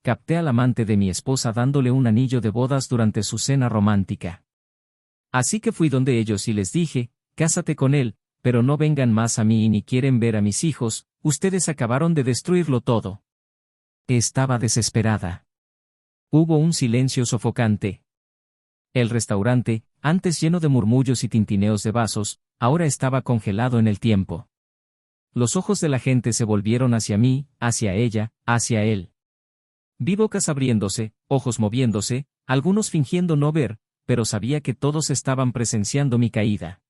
capté al amante de mi esposa dándole un anillo de bodas durante su cena romántica. Así que fui donde ellos y les dije, cásate con él, pero no vengan más a mí y ni quieren ver a mis hijos, ustedes acabaron de destruirlo todo. Estaba desesperada. Hubo un silencio sofocante. El restaurante, antes lleno de murmullos y tintineos de vasos, ahora estaba congelado en el tiempo. Los ojos de la gente se volvieron hacia mí, hacia ella, hacia él. Vi bocas abriéndose, ojos moviéndose, algunos fingiendo no ver, pero sabía que todos estaban presenciando mi caída.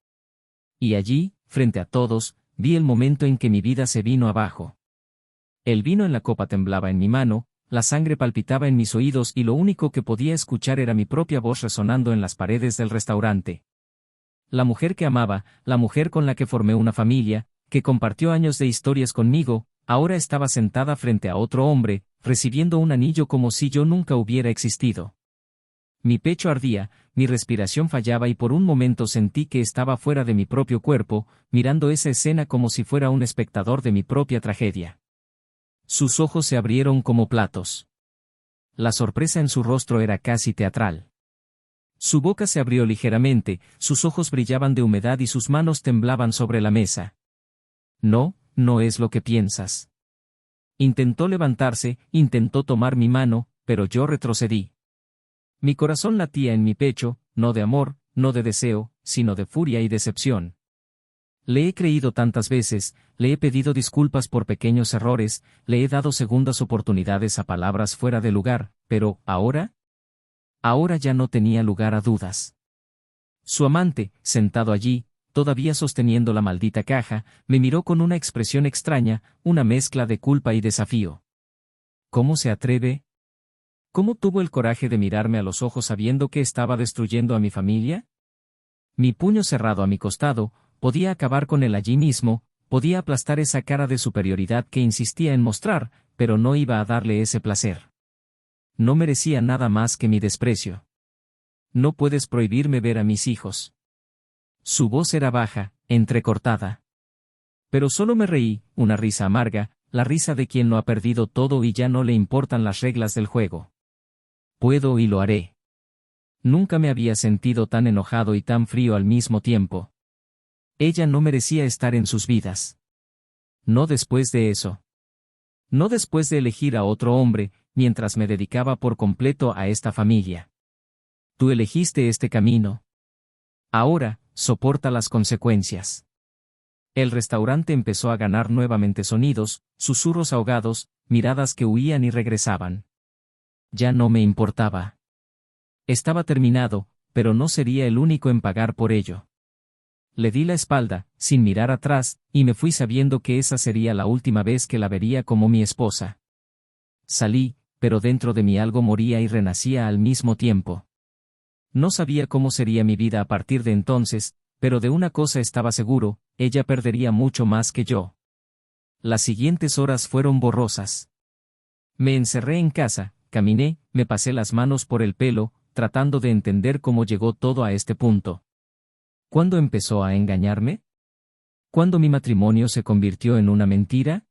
Y allí, frente a todos, vi el momento en que mi vida se vino abajo. El vino en la copa temblaba en mi mano, la sangre palpitaba en mis oídos y lo único que podía escuchar era mi propia voz resonando en las paredes del restaurante. La mujer que amaba, la mujer con la que formé una familia, que compartió años de historias conmigo, ahora estaba sentada frente a otro hombre, recibiendo un anillo como si yo nunca hubiera existido. Mi pecho ardía, mi respiración fallaba y por un momento sentí que estaba fuera de mi propio cuerpo, mirando esa escena como si fuera un espectador de mi propia tragedia. Sus ojos se abrieron como platos. La sorpresa en su rostro era casi teatral. Su boca se abrió ligeramente, sus ojos brillaban de humedad y sus manos temblaban sobre la mesa. No, no es lo que piensas. Intentó levantarse, intentó tomar mi mano, pero yo retrocedí. Mi corazón latía en mi pecho, no de amor, no de deseo, sino de furia y decepción. Le he creído tantas veces, le he pedido disculpas por pequeños errores, le he dado segundas oportunidades a palabras fuera de lugar, pero, ¿ahora? Ahora ya no tenía lugar a dudas. Su amante, sentado allí, todavía sosteniendo la maldita caja, me miró con una expresión extraña, una mezcla de culpa y desafío. ¿Cómo se atreve? ¿Cómo tuvo el coraje de mirarme a los ojos sabiendo que estaba destruyendo a mi familia? Mi puño cerrado a mi costado, podía acabar con él allí mismo, podía aplastar esa cara de superioridad que insistía en mostrar, pero no iba a darle ese placer. No merecía nada más que mi desprecio. No puedes prohibirme ver a mis hijos. Su voz era baja, entrecortada. Pero solo me reí, una risa amarga, la risa de quien lo ha perdido todo y ya no le importan las reglas del juego. Puedo y lo haré. Nunca me había sentido tan enojado y tan frío al mismo tiempo. Ella no merecía estar en sus vidas. No después de eso. No después de elegir a otro hombre, mientras me dedicaba por completo a esta familia. Tú elegiste este camino. Ahora, soporta las consecuencias. El restaurante empezó a ganar nuevamente sonidos, susurros ahogados, miradas que huían y regresaban. Ya no me importaba. Estaba terminado, pero no sería el único en pagar por ello. Le di la espalda, sin mirar atrás, y me fui sabiendo que esa sería la última vez que la vería como mi esposa. Salí, pero dentro de mí algo moría y renacía al mismo tiempo. No sabía cómo sería mi vida a partir de entonces, pero de una cosa estaba seguro, ella perdería mucho más que yo. Las siguientes horas fueron borrosas. Me encerré en casa, caminé, me pasé las manos por el pelo, tratando de entender cómo llegó todo a este punto. ¿Cuándo empezó a engañarme? ¿Cuándo mi matrimonio se convirtió en una mentira?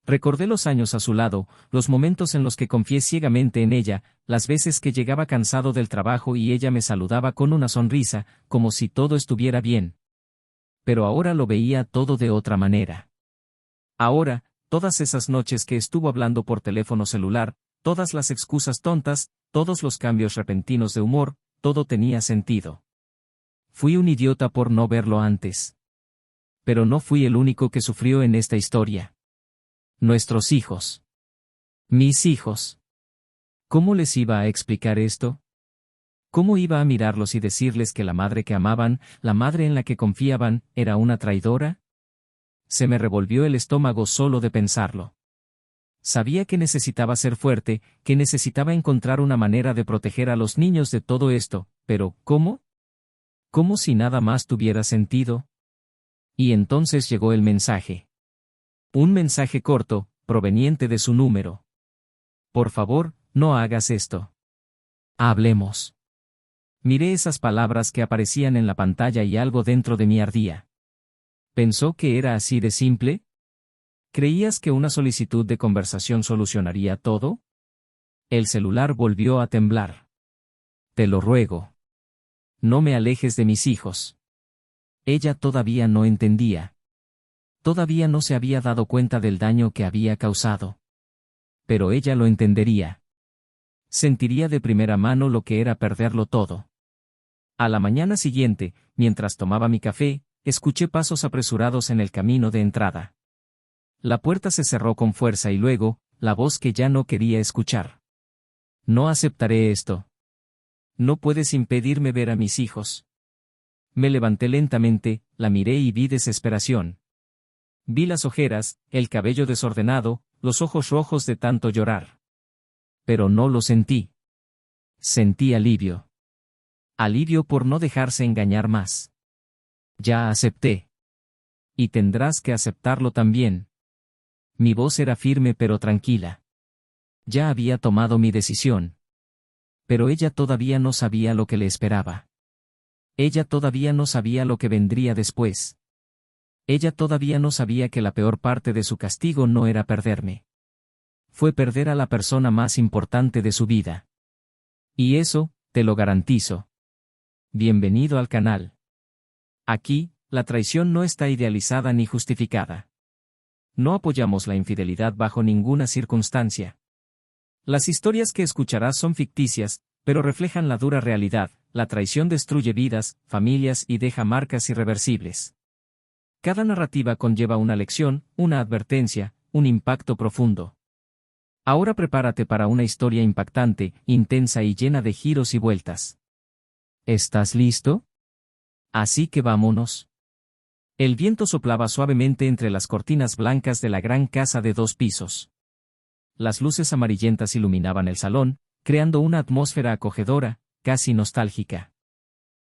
Recordé los años a su lado, los momentos en los que confié ciegamente en ella, las veces que llegaba cansado del trabajo y ella me saludaba con una sonrisa, como si todo estuviera bien. Pero ahora lo veía todo de otra manera. Ahora, todas esas noches que estuvo hablando por teléfono celular, todas las excusas tontas, todos los cambios repentinos de humor, todo tenía sentido. Fui un idiota por no verlo antes. Pero no fui el único que sufrió en esta historia. Nuestros hijos. Mis hijos. ¿Cómo les iba a explicar esto? ¿Cómo iba a mirarlos y decirles que la madre que amaban, la madre en la que confiaban, era una traidora? Se me revolvió el estómago solo de pensarlo. Sabía que necesitaba ser fuerte, que necesitaba encontrar una manera de proteger a los niños de todo esto, pero ¿cómo? ¿Cómo si nada más tuviera sentido? Y entonces llegó el mensaje. Un mensaje corto, proveniente de su número. Por favor, no hagas esto. Hablemos. Miré esas palabras que aparecían en la pantalla y algo dentro de mí ardía. ¿Pensó que era así de simple? ¿Creías que una solicitud de conversación solucionaría todo? El celular volvió a temblar. Te lo ruego. No me alejes de mis hijos. Ella todavía no entendía. Todavía no se había dado cuenta del daño que había causado. Pero ella lo entendería. Sentiría de primera mano lo que era perderlo todo. A la mañana siguiente, mientras tomaba mi café, escuché pasos apresurados en el camino de entrada. La puerta se cerró con fuerza y luego, la voz que ya no quería escuchar. No aceptaré esto. No puedes impedirme ver a mis hijos. Me levanté lentamente, la miré y vi desesperación. Vi las ojeras, el cabello desordenado, los ojos rojos de tanto llorar. Pero no lo sentí. Sentí alivio. Alivio por no dejarse engañar más. Ya acepté. Y tendrás que aceptarlo también. Mi voz era firme pero tranquila. Ya había tomado mi decisión. Pero ella todavía no sabía lo que le esperaba. Ella todavía no sabía lo que vendría después. Ella todavía no sabía que la peor parte de su castigo no era perderme. Fue perder a la persona más importante de su vida. Y eso, te lo garantizo. Bienvenido al canal. Aquí, la traición no está idealizada ni justificada. No apoyamos la infidelidad bajo ninguna circunstancia. Las historias que escucharás son ficticias, pero reflejan la dura realidad. La traición destruye vidas, familias y deja marcas irreversibles. Cada narrativa conlleva una lección, una advertencia, un impacto profundo. Ahora prepárate para una historia impactante, intensa y llena de giros y vueltas. ¿Estás listo? Así que vámonos. El viento soplaba suavemente entre las cortinas blancas de la gran casa de 2 pisos. Las luces amarillentas iluminaban el salón, creando una atmósfera acogedora, casi nostálgica.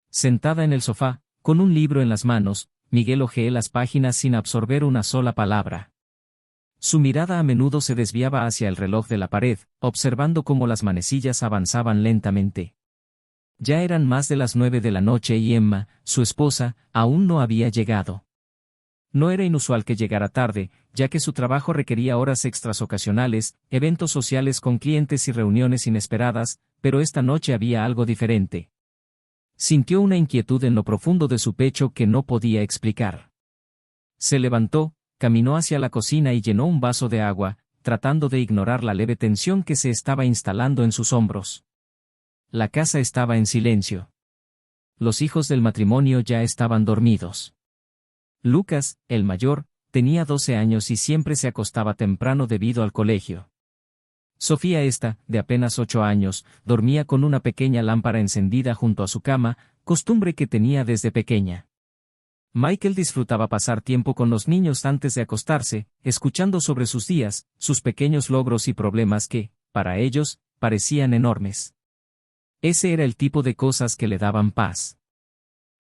Sentada en el sofá, con un libro en las manos, Miguel hojeó las páginas sin absorber una sola palabra. Su mirada a menudo se desviaba hacia el reloj de la pared, observando cómo las manecillas avanzaban lentamente. Ya eran más de las 9 de la noche y Emma, su esposa, aún no había llegado. No era inusual que llegara tarde, ya que su trabajo requería horas extras ocasionales, eventos sociales con clientes y reuniones inesperadas, pero esta noche había algo diferente. Sintió una inquietud en lo profundo de su pecho que no podía explicar. Se levantó, caminó hacia la cocina y llenó un vaso de agua, tratando de ignorar la leve tensión que se estaba instalando en sus hombros. La casa estaba en silencio. Los hijos del matrimonio ya estaban dormidos. Lucas, el mayor, tenía 12 años y siempre se acostaba temprano debido al colegio. Sofía de apenas 8 años, dormía con una pequeña lámpara encendida junto a su cama, costumbre que tenía desde pequeña. Michael disfrutaba pasar tiempo con los niños antes de acostarse, escuchando sobre sus días, sus pequeños logros y problemas que, para ellos, parecían enormes. Ese era el tipo de cosas que le daban paz.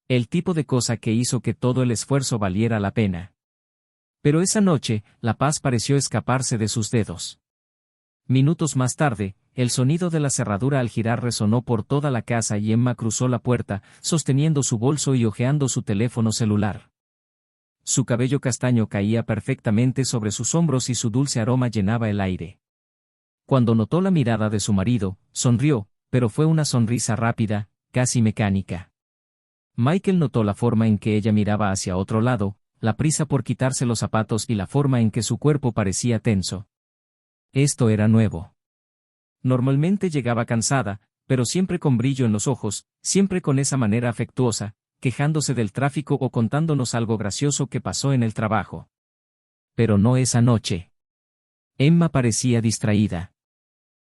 El tipo de cosa que hizo que todo el esfuerzo valiera la pena. Pero esa noche, la paz pareció escaparse de sus dedos. Minutos más tarde, el sonido de la cerradura al girar resonó por toda la casa y Emma cruzó la puerta, sosteniendo su bolso y hojeando su teléfono celular. Su cabello castaño caía perfectamente sobre sus hombros y su dulce aroma llenaba el aire. Cuando notó la mirada de su marido, sonrió, pero fue una sonrisa rápida, casi mecánica. Michael notó la forma en que ella miraba hacia otro lado, la prisa por quitarse los zapatos y la forma en que su cuerpo parecía tenso. Esto era nuevo. Normalmente llegaba cansada, pero siempre con brillo en los ojos, siempre con esa manera afectuosa, quejándose del tráfico o contándonos algo gracioso que pasó en el trabajo. Pero no esa noche. Emma parecía distraída.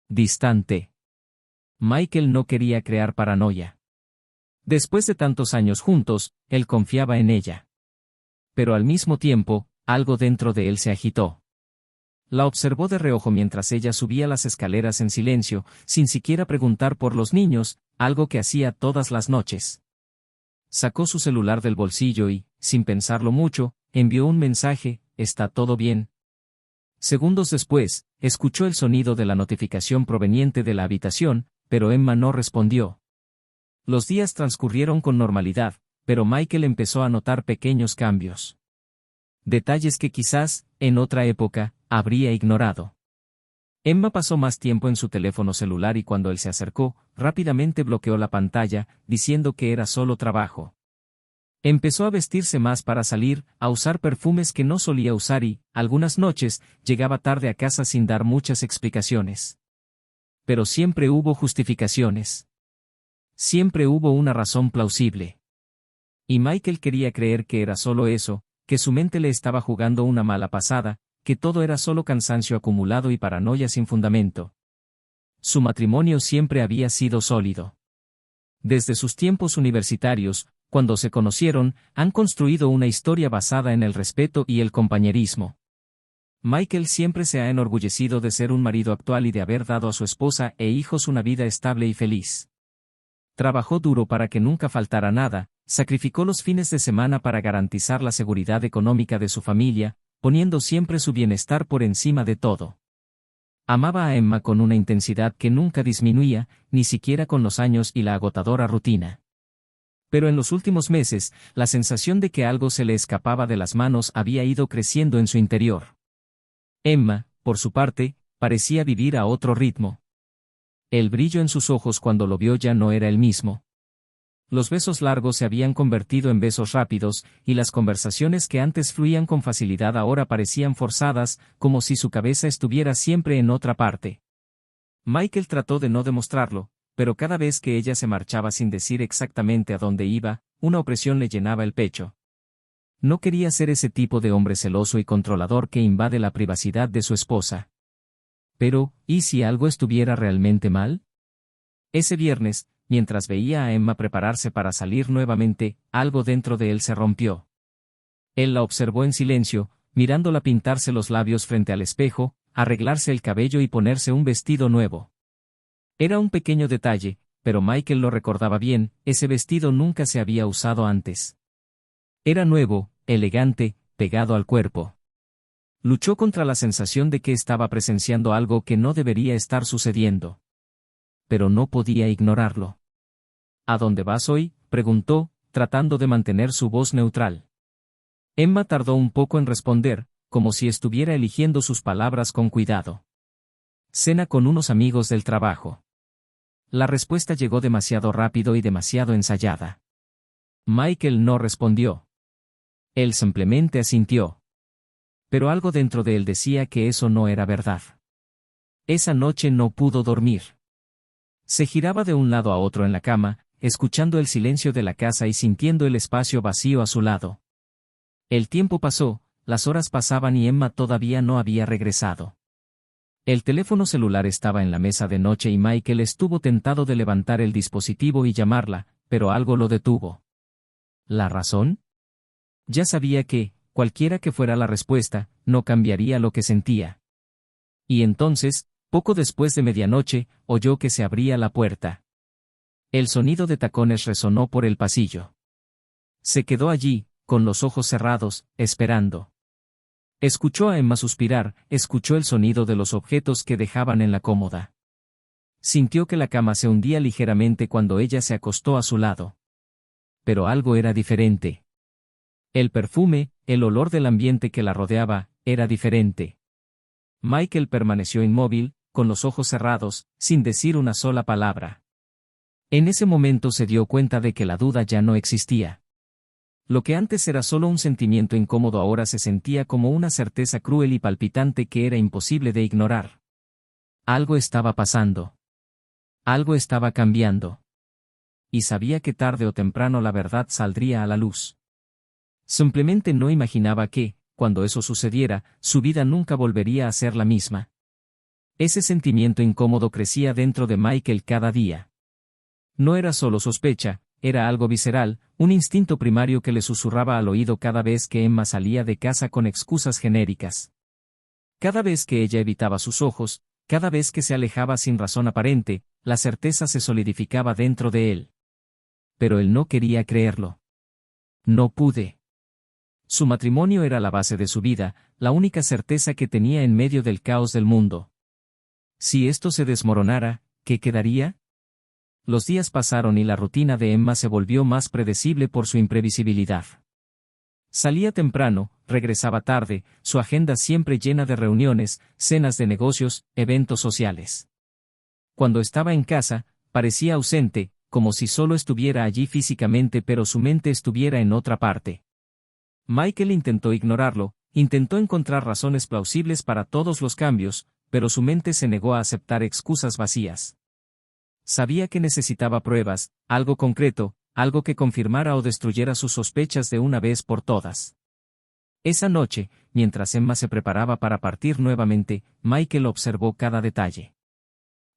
Distante. Michael no quería crear paranoia. Después de tantos años juntos, él confiaba en ella. Pero al mismo tiempo, algo dentro de él se agitó. La observó de reojo mientras ella subía las escaleras en silencio, sin siquiera preguntar por los niños, algo que hacía todas las noches. Sacó su celular del bolsillo y, sin pensarlo mucho, envió un mensaje: ¿está todo bien? Segundos después, escuchó el sonido de la notificación proveniente de la habitación, pero Emma no respondió. Los días transcurrieron con normalidad, pero Michael empezó a notar pequeños cambios. Detalles que quizás, en otra época, habría ignorado. Emma pasó más tiempo en su teléfono celular y cuando él se acercó, rápidamente bloqueó la pantalla, diciendo que era solo trabajo. Empezó a vestirse más para salir, a usar perfumes que no solía usar y, algunas noches, llegaba tarde a casa sin dar muchas explicaciones. Pero siempre hubo justificaciones. Siempre hubo una razón plausible. Y Michael quería creer que era solo eso, que su mente le estaba jugando una mala pasada, que todo era solo cansancio acumulado y paranoia sin fundamento. Su matrimonio siempre había sido sólido. Desde sus tiempos universitarios, cuando se conocieron, han construido una historia basada en el respeto y el compañerismo. Michael siempre se ha enorgullecido de ser un marido actual y de haber dado a su esposa e hijos una vida estable y feliz. Trabajó duro para que nunca faltara nada, sacrificó los fines de semana para garantizar la seguridad económica de su familia, poniendo siempre su bienestar por encima de todo. Amaba a Emma con una intensidad que nunca disminuía, ni siquiera con los años y la agotadora rutina. Pero en los últimos meses, la sensación de que algo se le escapaba de las manos había ido creciendo en su interior. Emma, por su parte, parecía vivir a otro ritmo. El brillo en sus ojos cuando lo vio ya no era el mismo. Los besos largos se habían convertido en besos rápidos, y las conversaciones que antes fluían con facilidad ahora parecían forzadas, como si su cabeza estuviera siempre en otra parte. Michael trató de no demostrarlo, pero cada vez que ella se marchaba sin decir exactamente a dónde iba, una opresión le llenaba el pecho. No quería ser ese tipo de hombre celoso y controlador que invade la privacidad de su esposa. Pero, ¿y si algo estuviera realmente mal? Ese viernes, mientras veía a Emma prepararse para salir nuevamente, algo dentro de él se rompió. Él la observó en silencio, mirándola pintarse los labios frente al espejo, arreglarse el cabello y ponerse un vestido nuevo. Era un pequeño detalle, pero Michael lo recordaba bien, ese vestido nunca se había usado antes. Era nuevo, elegante, pegado al cuerpo. Luchó contra la sensación de que estaba presenciando algo que no debería estar sucediendo. Pero no podía ignorarlo. ¿A dónde vas hoy?, preguntó, tratando de mantener su voz neutral. Emma tardó un poco en responder, como si estuviera eligiendo sus palabras con cuidado. Cena con unos amigos del trabajo. La respuesta llegó demasiado rápido y demasiado ensayada. Michael no respondió. Él simplemente asintió. Pero algo dentro de él decía que eso no era verdad. Esa noche no pudo dormir. Se giraba de un lado a otro en la cama, escuchando el silencio de la casa y sintiendo el espacio vacío a su lado. El tiempo pasó, las horas pasaban y Emma todavía no había regresado. El teléfono celular estaba en la mesa de noche y Michael estuvo tentado de levantar el dispositivo y llamarla, pero algo lo detuvo. ¿La razón? Ya sabía que, cualquiera que fuera la respuesta, no cambiaría lo que sentía. Y entonces, poco después de medianoche, oyó que se abría la puerta. El sonido de tacones resonó por el pasillo. Se quedó allí, con los ojos cerrados, esperando. Escuchó a Emma suspirar, escuchó el sonido de los objetos que dejaban en la cómoda. Sintió que la cama se hundía ligeramente cuando ella se acostó a su lado. Pero algo era diferente. El perfume, el olor del ambiente que la rodeaba, era diferente. Michael permaneció inmóvil, con los ojos cerrados, sin decir una sola palabra. En ese momento se dio cuenta de que la duda ya no existía. Lo que antes era solo un sentimiento incómodo ahora se sentía como una certeza cruel y palpitante que era imposible de ignorar. Algo estaba pasando. Algo estaba cambiando. Y sabía que tarde o temprano la verdad saldría a la luz. Simplemente no imaginaba que, cuando eso sucediera, su vida nunca volvería a ser la misma. Ese sentimiento incómodo crecía dentro de Michael cada día. No era solo sospecha, era algo visceral, un instinto primario que le susurraba al oído cada vez que Emma salía de casa con excusas genéricas. Cada vez que ella evitaba sus ojos, cada vez que se alejaba sin razón aparente, la certeza se solidificaba dentro de él. Pero él no quería creerlo. No pude. Su matrimonio era la base de su vida, la única certeza que tenía en medio del caos del mundo. Si esto se desmoronara, ¿qué quedaría? Los días pasaron y la rutina de Emma se volvió más predecible por su imprevisibilidad. Salía temprano, regresaba tarde, su agenda siempre llena de reuniones, cenas de negocios, eventos sociales. Cuando estaba en casa, parecía ausente, como si solo estuviera allí físicamente pero su mente estuviera en otra parte. Michael intentó ignorarlo, intentó encontrar razones plausibles para todos los cambios, pero su mente se negó a aceptar excusas vacías. Sabía que necesitaba pruebas, algo concreto, algo que confirmara o destruyera sus sospechas de una vez por todas. Esa noche, mientras Emma se preparaba para partir nuevamente, Michael observó cada detalle.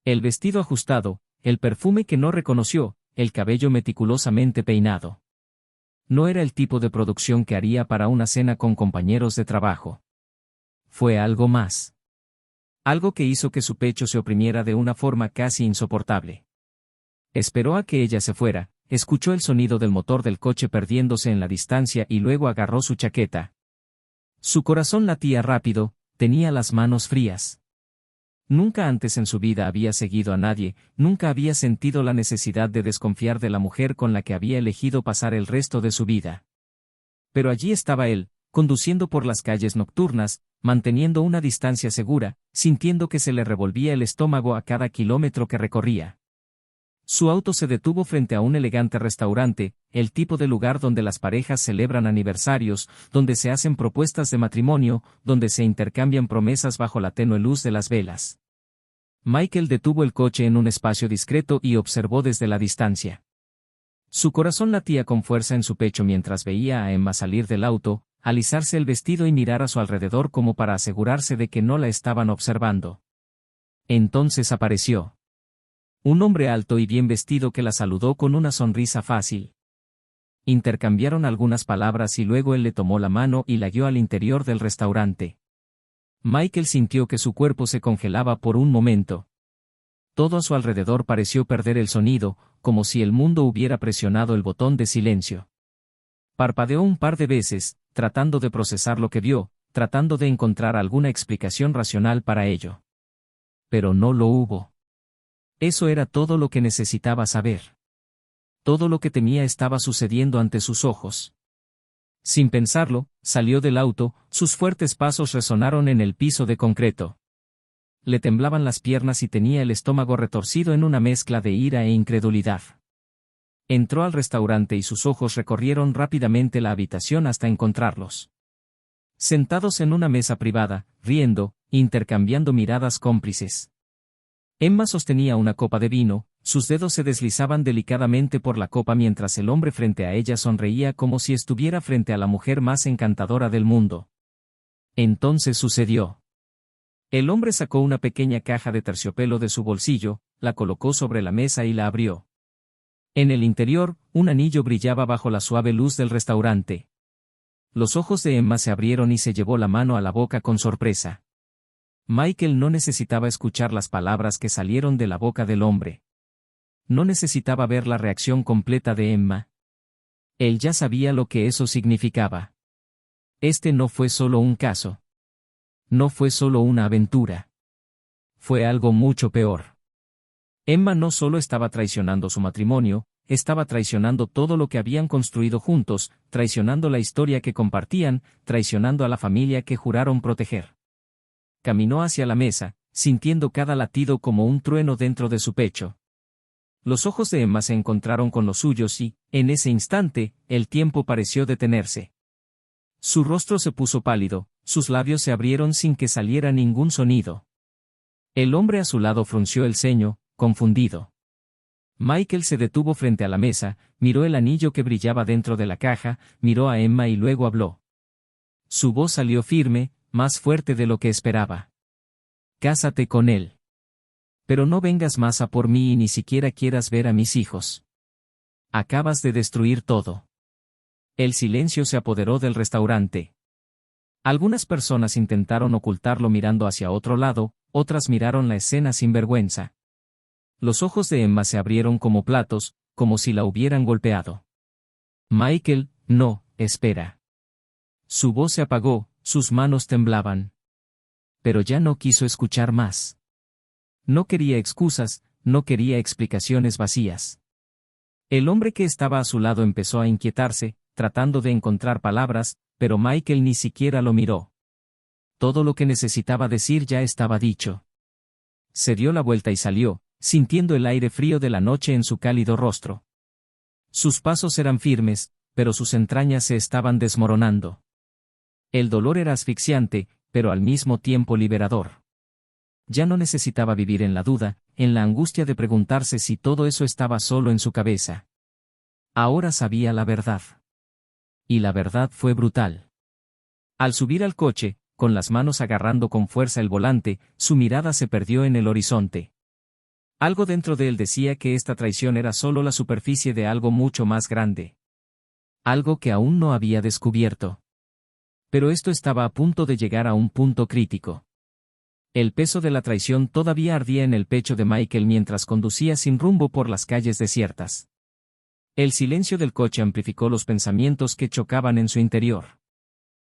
El vestido ajustado, el perfume que no reconoció, el cabello meticulosamente peinado. No era el tipo de producción que haría para una cena con compañeros de trabajo. Fue algo más. Algo que hizo que su pecho se oprimiera de una forma casi insoportable. Esperó a que ella se fuera, escuchó el sonido del motor del coche perdiéndose en la distancia y luego agarró su chaqueta. Su corazón latía rápido, tenía las manos frías. Nunca antes en su vida había seguido a nadie, nunca había sentido la necesidad de desconfiar de la mujer con la que había elegido pasar el resto de su vida. Pero allí estaba él, conduciendo por las calles nocturnas, manteniendo una distancia segura, sintiendo que se le revolvía el estómago a cada kilómetro que recorría. Su auto se detuvo frente a un elegante restaurante, el tipo de lugar donde las parejas celebran aniversarios, donde se hacen propuestas de matrimonio, donde se intercambian promesas bajo la tenue luz de las velas. Michael detuvo el coche en un espacio discreto y observó desde la distancia. Su corazón latía con fuerza en su pecho mientras veía a Emma salir del auto, alisarse el vestido y mirar a su alrededor como para asegurarse de que no la estaban observando. Entonces apareció. Un hombre alto y bien vestido que la saludó con una sonrisa fácil. Intercambiaron algunas palabras y luego él le tomó la mano y la guió al interior del restaurante. Michael sintió que su cuerpo se congelaba por un momento. Todo a su alrededor pareció perder el sonido, como si el mundo hubiera presionado el botón de silencio. Parpadeó un par de veces, tratando de procesar lo que vio, tratando de encontrar alguna explicación racional para ello. Pero no lo hubo. Eso era todo lo que necesitaba saber. Todo lo que temía estaba sucediendo ante sus ojos. Sin pensarlo, salió del auto, sus fuertes pasos resonaron en el piso de concreto. Le temblaban las piernas y tenía el estómago retorcido en una mezcla de ira e incredulidad. Entró al restaurante y sus ojos recorrieron rápidamente la habitación hasta encontrarlos. Sentados en una mesa privada, riendo, intercambiando miradas cómplices. Emma sostenía una copa de vino, sus dedos se deslizaban delicadamente por la copa mientras el hombre frente a ella sonreía como si estuviera frente a la mujer más encantadora del mundo. Entonces sucedió. El hombre sacó una pequeña caja de terciopelo de su bolsillo, la colocó sobre la mesa y la abrió. En el interior, un anillo brillaba bajo la suave luz del restaurante. Los ojos de Emma se abrieron y se llevó la mano a la boca con sorpresa. Michael no necesitaba escuchar las palabras que salieron de la boca del hombre. No necesitaba ver la reacción completa de Emma. Él ya sabía lo que eso significaba. Este no fue solo un caso. No fue solo una aventura. Fue algo mucho peor. Emma no solo estaba traicionando su matrimonio, estaba traicionando todo lo que habían construido juntos, traicionando la historia que compartían, traicionando a la familia que juraron proteger. Caminó hacia la mesa, sintiendo cada latido como un trueno dentro de su pecho. Los ojos de Emma se encontraron con los suyos y, en ese instante, el tiempo pareció detenerse. Su rostro se puso pálido, sus labios se abrieron sin que saliera ningún sonido. El hombre a su lado frunció el ceño, confundido. Michael se detuvo frente a la mesa, miró el anillo que brillaba dentro de la caja, miró a Emma y luego habló. Su voz salió firme, más fuerte de lo que esperaba. Cásate con él. Pero no vengas más a por mí y ni siquiera quieras ver a mis hijos. Acabas de destruir todo. El silencio se apoderó del restaurante. Algunas personas intentaron ocultarlo mirando hacia otro lado, otras miraron la escena sin vergüenza. Los ojos de Emma se abrieron como platos, como si la hubieran golpeado. Michael, no, espera. Su voz se apagó, sus manos temblaban. Pero ya no quiso escuchar más. No quería excusas, no quería explicaciones vacías. El hombre que estaba a su lado empezó a inquietarse, tratando de encontrar palabras, pero Michael ni siquiera lo miró. Todo lo que necesitaba decir ya estaba dicho. Se dio la vuelta y salió, sintiendo el aire frío de la noche en su cálido rostro. Sus pasos eran firmes, pero sus entrañas se estaban desmoronando. El dolor era asfixiante, pero al mismo tiempo liberador. Ya no necesitaba vivir en la duda, en la angustia de preguntarse si todo eso estaba solo en su cabeza. Ahora sabía la verdad. Y la verdad fue brutal. Al subir al coche, con las manos agarrando con fuerza el volante, su mirada se perdió en el horizonte. Algo dentro de él decía que esta traición era solo la superficie de algo mucho más grande. Algo que aún no había descubierto. Pero esto estaba a punto de llegar a un punto crítico. El peso de la traición todavía ardía en el pecho de Michael mientras conducía sin rumbo por las calles desiertas. El silencio del coche amplificó los pensamientos que chocaban en su interior.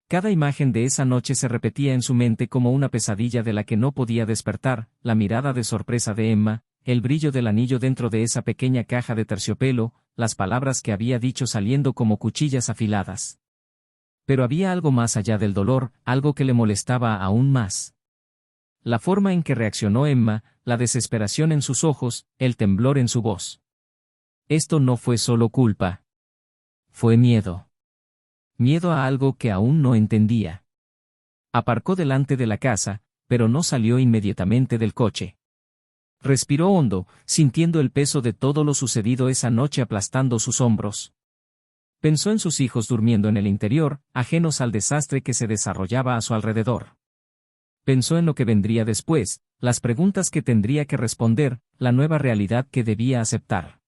Cada imagen de esa noche se repetía en su mente como una pesadilla de la que no podía despertar, la mirada de sorpresa de Emma, el brillo del anillo dentro de esa pequeña caja de terciopelo, las palabras que había dicho saliendo como cuchillas afiladas. Pero había algo más allá del dolor, algo que le molestaba aún más. La forma en que reaccionó Emma, la desesperación en sus ojos, el temblor en su voz. Esto no fue solo culpa. Fue miedo. Miedo a algo que aún no entendía. Aparcó delante de la casa, pero no salió inmediatamente del coche. Respiró hondo, sintiendo el peso de todo lo sucedido esa noche aplastando sus hombros. Pensó en sus hijos durmiendo en el interior, ajenos al desastre que se desarrollaba a su alrededor. Pensó en lo que vendría después, las preguntas que tendría que responder, la nueva realidad que debía aceptar.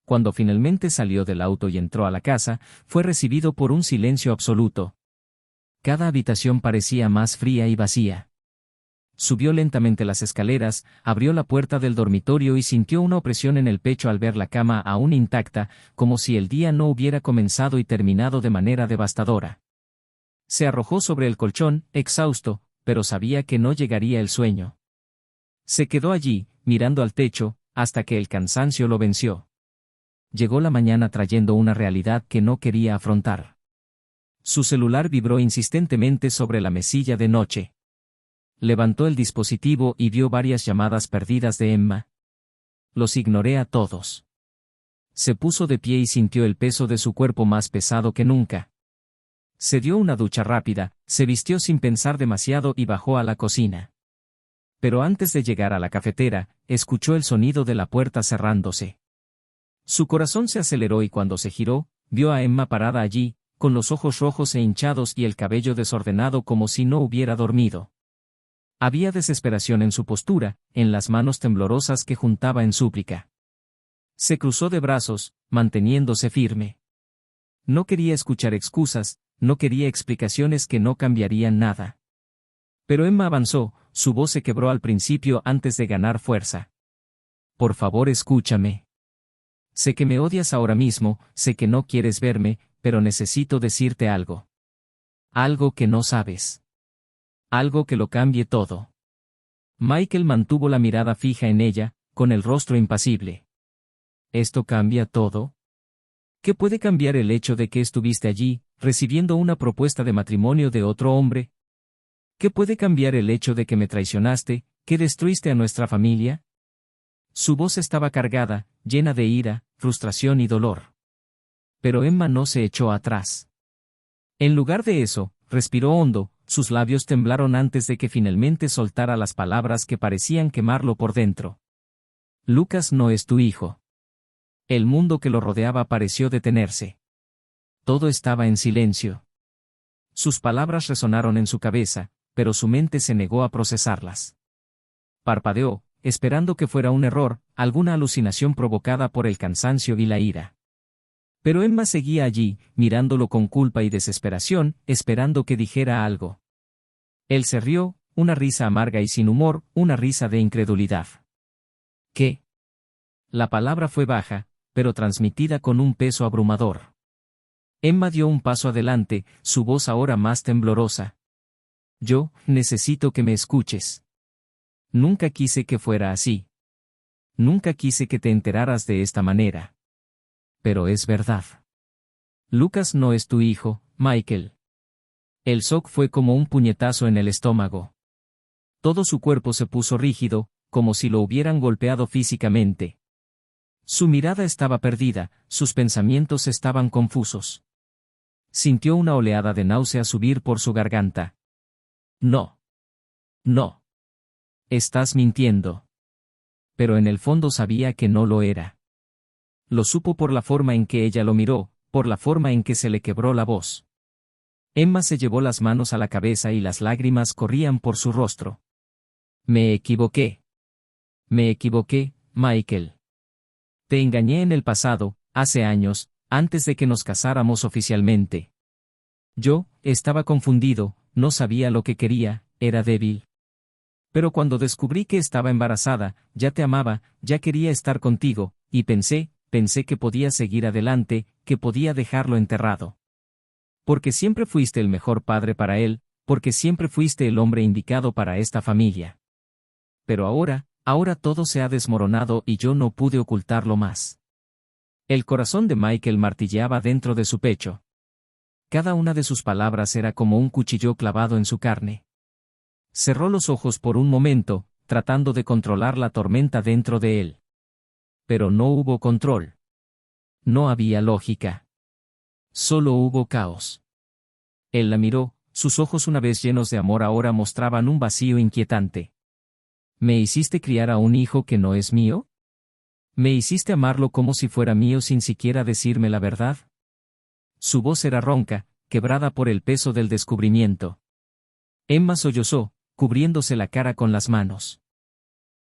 Cuando finalmente salió del auto y entró a la casa, fue recibido por un silencio absoluto. Cada habitación parecía más fría y vacía. Subió lentamente las escaleras, abrió la puerta del dormitorio y sintió una opresión en el pecho al ver la cama aún intacta, como si el día no hubiera comenzado y terminado de manera devastadora. Se arrojó sobre el colchón, exhausto, pero sabía que no llegaría el sueño. Se quedó allí, mirando al techo, hasta que el cansancio lo venció. Llegó la mañana trayendo una realidad que no quería afrontar. Su celular vibró insistentemente sobre la mesilla de noche. Levantó el dispositivo y vio varias llamadas perdidas de Emma. Los ignoré a todos. Se puso de pie y sintió el peso de su cuerpo más pesado que nunca. Se dio una ducha rápida, se vistió sin pensar demasiado y bajó a la cocina. Pero antes de llegar a la cafetera, escuchó el sonido de la puerta cerrándose. Su corazón se aceleró y cuando se giró, vio a Emma parada allí, con los ojos rojos e hinchados y el cabello desordenado como si no hubiera dormido. Había desesperación en su postura, en las manos temblorosas que juntaba en súplica. Se cruzó de brazos, manteniéndose firme. No quería escuchar excusas, no quería explicaciones que no cambiarían nada. Pero Emma avanzó, su voz se quebró al principio antes de ganar fuerza. Por favor, escúchame. Sé que me odias ahora mismo, sé que no quieres verme, pero necesito decirte algo. Algo que no sabes. Algo que lo cambie todo. Michael mantuvo la mirada fija en ella, con el rostro impasible. ¿Esto cambia todo? ¿Qué puede cambiar el hecho de que estuviste allí, recibiendo una propuesta de matrimonio de otro hombre? ¿Qué puede cambiar el hecho de que me traicionaste, que destruiste a nuestra familia? Su voz estaba cargada, llena de ira, frustración y dolor. Pero Emma no se echó atrás. En lugar de eso, respiró hondo, sus labios temblaron antes de que finalmente soltara las palabras que parecían quemarlo por dentro. Lucas no es tu hijo. El mundo que lo rodeaba pareció detenerse. Todo estaba en silencio. Sus palabras resonaron en su cabeza, pero su mente se negó a procesarlas. Parpadeó, esperando que fuera un error, alguna alucinación provocada por el cansancio y la ira. Pero Emma seguía allí, mirándolo con culpa y desesperación, esperando que dijera algo. Él se rió, una risa amarga y sin humor, una risa de incredulidad. ¿Qué? La palabra fue baja, pero transmitida con un peso abrumador. Emma dio un paso adelante, su voz ahora más temblorosa. Yo, necesito que me escuches. Nunca quise que fuera así. Nunca quise que te enteraras de esta manera. Pero es verdad. Lucas no es tu hijo, Michael. El shock fue como un puñetazo en el estómago. Todo su cuerpo se puso rígido, como si lo hubieran golpeado físicamente. Su mirada estaba perdida, sus pensamientos estaban confusos. Sintió una oleada de náusea subir por su garganta. No. No. Estás mintiendo. Pero en el fondo sabía que no lo era. Lo supo por la forma en que ella lo miró, por la forma en que se le quebró la voz. Emma se llevó las manos a la cabeza y las lágrimas corrían por su rostro. Me equivoqué. Me equivoqué, Michael. Te engañé en el pasado, hace años, antes de que nos casáramos oficialmente. Yo, estaba confundido, no sabía lo que quería, era débil. Pero cuando descubrí que estaba embarazada, ya te amaba, ya quería estar contigo, y pensé que podía seguir adelante, que podía dejarlo enterrado. Porque siempre fuiste el mejor padre para él, porque siempre fuiste el hombre indicado para esta familia. Pero ahora todo se ha desmoronado y yo no pude ocultarlo más. El corazón de Michael martilleaba dentro de su pecho. Cada una de sus palabras era como un cuchillo clavado en su carne. Cerró los ojos por un momento, tratando de controlar la tormenta dentro de él. Pero no hubo control. No había lógica. Solo hubo caos. Él la miró, sus ojos una vez llenos de amor ahora mostraban un vacío inquietante. ¿Me hiciste criar a un hijo que no es mío? ¿Me hiciste amarlo como si fuera mío sin siquiera decirme la verdad? Su voz era ronca, quebrada por el peso del descubrimiento. Emma sollozó, cubriéndose la cara con las manos.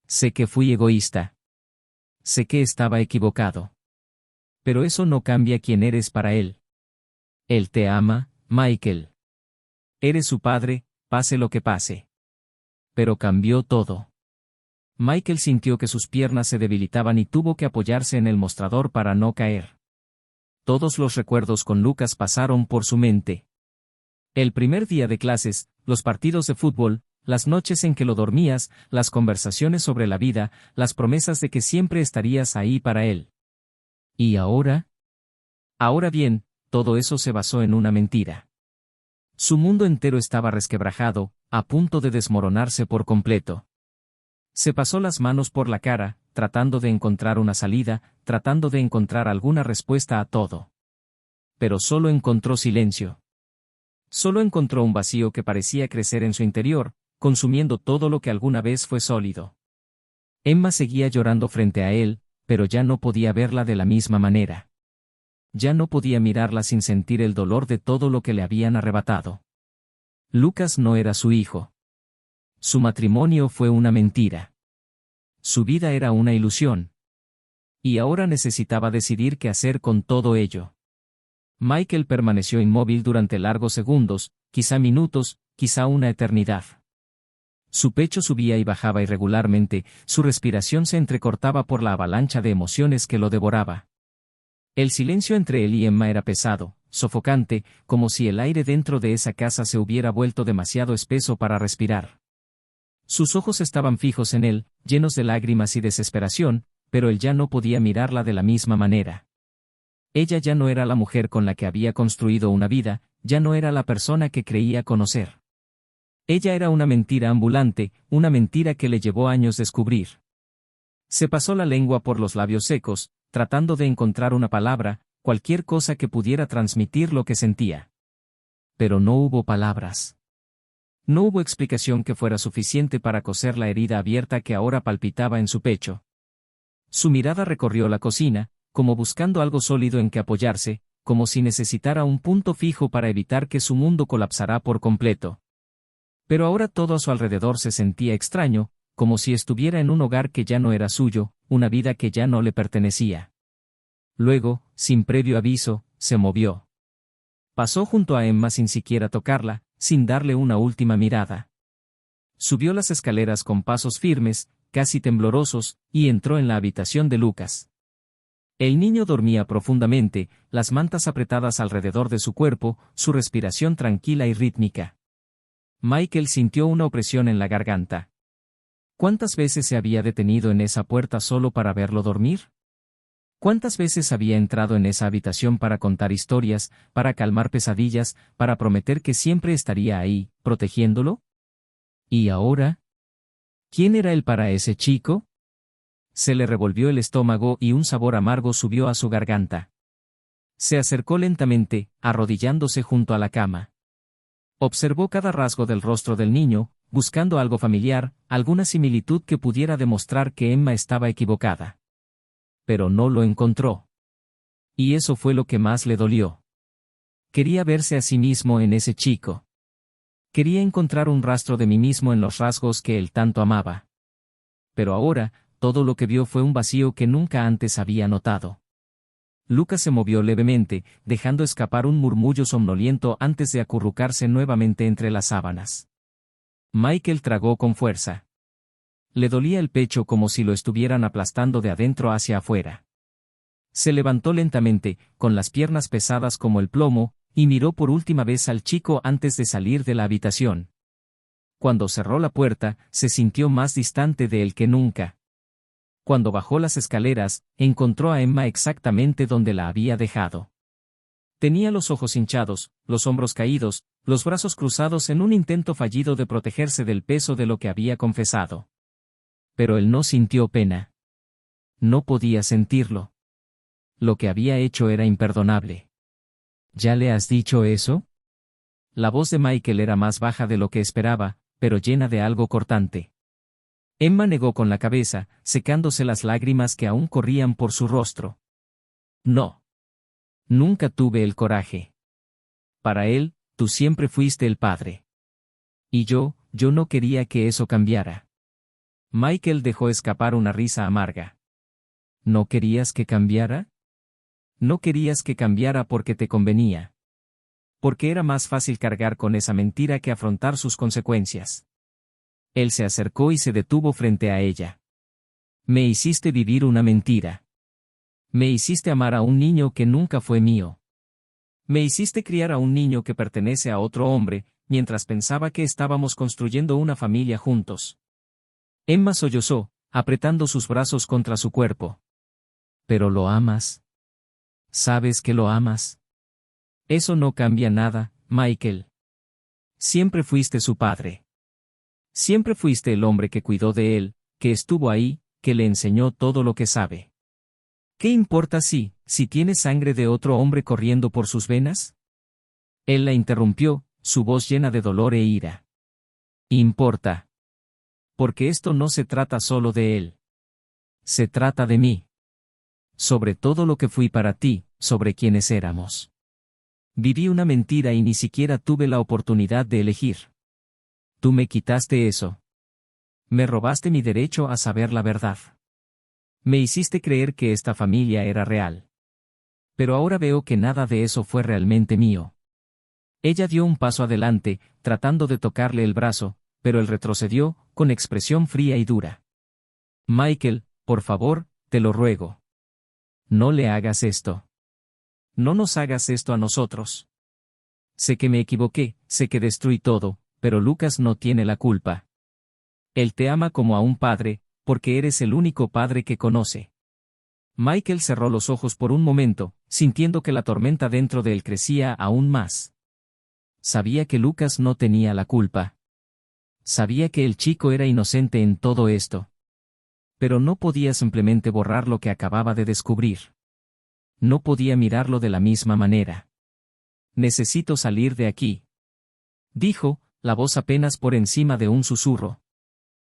Sé que fui egoísta. Sé que estaba equivocado. Pero eso no cambia quién eres para él. Él te ama, Michael. Eres su padre, pase lo que pase. Pero cambió todo. Michael sintió que sus piernas se debilitaban y tuvo que apoyarse en el mostrador para no caer. Todos los recuerdos con Lucas pasaron por su mente. El primer día de clases, los partidos de fútbol, las noches en que lo dormías, las conversaciones sobre la vida, las promesas de que siempre estarías ahí para él. ¿Y ahora? Ahora bien, todo eso se basó en una mentira. Su mundo entero estaba resquebrajado, a punto de desmoronarse por completo. Se pasó las manos por la cara, tratando de encontrar una salida, tratando de encontrar alguna respuesta a todo. Pero solo encontró silencio. Solo encontró un vacío que parecía crecer en su interior, consumiendo todo lo que alguna vez fue sólido. Emma seguía llorando frente a él, pero ya no podía verla de la misma manera. Ya no podía mirarla sin sentir el dolor de todo lo que le habían arrebatado. Lucas no era su hijo. Su matrimonio fue una mentira. Su vida era una ilusión. Y ahora necesitaba decidir qué hacer con todo ello. Michael permaneció inmóvil durante largos segundos, quizá minutos, quizá una eternidad. Su pecho subía y bajaba irregularmente, su respiración se entrecortaba por la avalancha de emociones que lo devoraba. El silencio entre él y Emma era pesado, sofocante, como si el aire dentro de esa casa se hubiera vuelto demasiado espeso para respirar. Sus ojos estaban fijos en él, llenos de lágrimas y desesperación, pero él ya no podía mirarla de la misma manera. Ella ya no era la mujer con la que había construido una vida, ya no era la persona que creía conocer. Ella era una mentira ambulante, una mentira que le llevó años descubrir. Se pasó la lengua por los labios secos, tratando de encontrar una palabra, cualquier cosa que pudiera transmitir lo que sentía. Pero no hubo palabras. No hubo explicación que fuera suficiente para coser la herida abierta que ahora palpitaba en su pecho. Su mirada recorrió la cocina, como buscando algo sólido en que apoyarse, como si necesitara un punto fijo para evitar que su mundo colapsara por completo. Pero ahora todo a su alrededor se sentía extraño, como si estuviera en un hogar que ya no era suyo, una vida que ya no le pertenecía. Luego, sin previo aviso, se movió. Pasó junto a Emma sin siquiera tocarla, sin darle una última mirada. Subió las escaleras con pasos firmes, casi temblorosos, y entró en la habitación de Lucas. El niño dormía profundamente, las mantas apretadas alrededor de su cuerpo, su respiración tranquila y rítmica. Michael sintió una opresión en la garganta. ¿Cuántas veces se había detenido en esa puerta solo para verlo dormir? ¿Cuántas veces había entrado en esa habitación para contar historias, para calmar pesadillas, para prometer que siempre estaría ahí, protegiéndolo? ¿Y ahora? ¿Quién era él para ese chico? Se le revolvió el estómago y un sabor amargo subió a su garganta. Se acercó lentamente, arrodillándose junto a la cama. Observó cada rasgo del rostro del niño, buscando algo familiar, alguna similitud que pudiera demostrar que Emma estaba equivocada. Pero no lo encontró. Y eso fue lo que más le dolió. Quería verse a sí mismo en ese chico. Quería encontrar un rastro de mí mismo en los rasgos que él tanto amaba. Pero ahora, todo lo que vio fue un vacío que nunca antes había notado. Lucas se movió levemente, dejando escapar un murmullo somnoliento antes de acurrucarse nuevamente entre las sábanas. Michael tragó con fuerza. Le dolía el pecho como si lo estuvieran aplastando de adentro hacia afuera. Se levantó lentamente, con las piernas pesadas como el plomo, y miró por última vez al chico antes de salir de la habitación. Cuando cerró la puerta, se sintió más distante de él que nunca. Cuando bajó las escaleras, encontró a Emma exactamente donde la había dejado. Tenía los ojos hinchados, los hombros caídos, los brazos cruzados en un intento fallido de protegerse del peso de lo que había confesado. Pero él no sintió pena. No podía sentirlo. Lo que había hecho era imperdonable. ¿Ya le has dicho eso? La voz de Michael era más baja de lo que esperaba, pero llena de algo cortante. Emma negó con la cabeza, secándose las lágrimas que aún corrían por su rostro. No. Nunca tuve el coraje. Para él, tú siempre fuiste el padre. Y yo no quería que eso cambiara. Michael dejó escapar una risa amarga. ¿No querías que cambiara? No querías que cambiara porque te convenía. Porque era más fácil cargar con esa mentira que afrontar sus consecuencias. Él se acercó y se detuvo frente a ella. Me hiciste vivir una mentira. Me hiciste amar a un niño que nunca fue mío. Me hiciste criar a un niño que pertenece a otro hombre, mientras pensaba que estábamos construyendo una familia juntos. Emma sollozó, apretando sus brazos contra su cuerpo. ¿Pero lo amas? ¿Sabes que lo amas? Eso no cambia nada, Michael. Siempre fuiste su padre. Siempre fuiste el hombre que cuidó de él, que estuvo ahí, que le enseñó todo lo que sabe. ¿Qué importa si tiene sangre de otro hombre corriendo por sus venas? Él la interrumpió, su voz llena de dolor e ira. Importa. Porque esto no se trata solo de él. Se trata de mí. Sobre todo lo que fui para ti, sobre quienes éramos. Viví una mentira y ni siquiera tuve la oportunidad de elegir. Tú me quitaste eso. Me robaste mi derecho a saber la verdad. Me hiciste creer que esta familia era real. Pero ahora veo que nada de eso fue realmente mío. Ella dio un paso adelante, tratando de tocarle el brazo, pero él retrocedió, con expresión fría y dura. Michael, por favor, te lo ruego. No le hagas esto. No nos hagas esto a nosotros. Sé que me equivoqué, sé que destruí todo, pero Lucas no tiene la culpa. Él te ama como a un padre, porque eres el único padre que conoce. Michael cerró los ojos por un momento, sintiendo que la tormenta dentro de él crecía aún más. Sabía que Lucas no tenía la culpa. Sabía que el chico era inocente en todo esto. Pero no podía simplemente borrar lo que acababa de descubrir. No podía mirarlo de la misma manera. Necesito salir de aquí. Dijo, la voz apenas por encima de un susurro.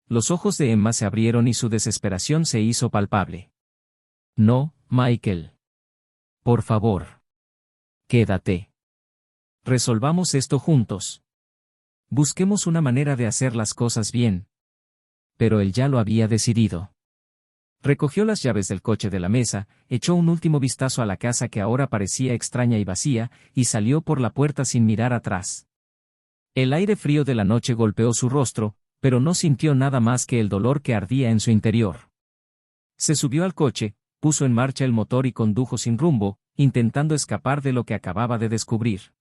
Los ojos de Emma se abrieron y su desesperación se hizo palpable. No, Michael. Por favor. Quédate. Resolvamos esto juntos. Busquemos una manera de hacer las cosas bien. Pero él ya lo había decidido. Recogió las llaves del coche de la mesa, echó un último vistazo a la casa que ahora parecía extraña y vacía, y salió por la puerta sin mirar atrás. El aire frío de la noche golpeó su rostro, pero no sintió nada más que el dolor que ardía en su interior. Se subió al coche, puso en marcha el motor y condujo sin rumbo, intentando escapar de lo que acababa de descubrir.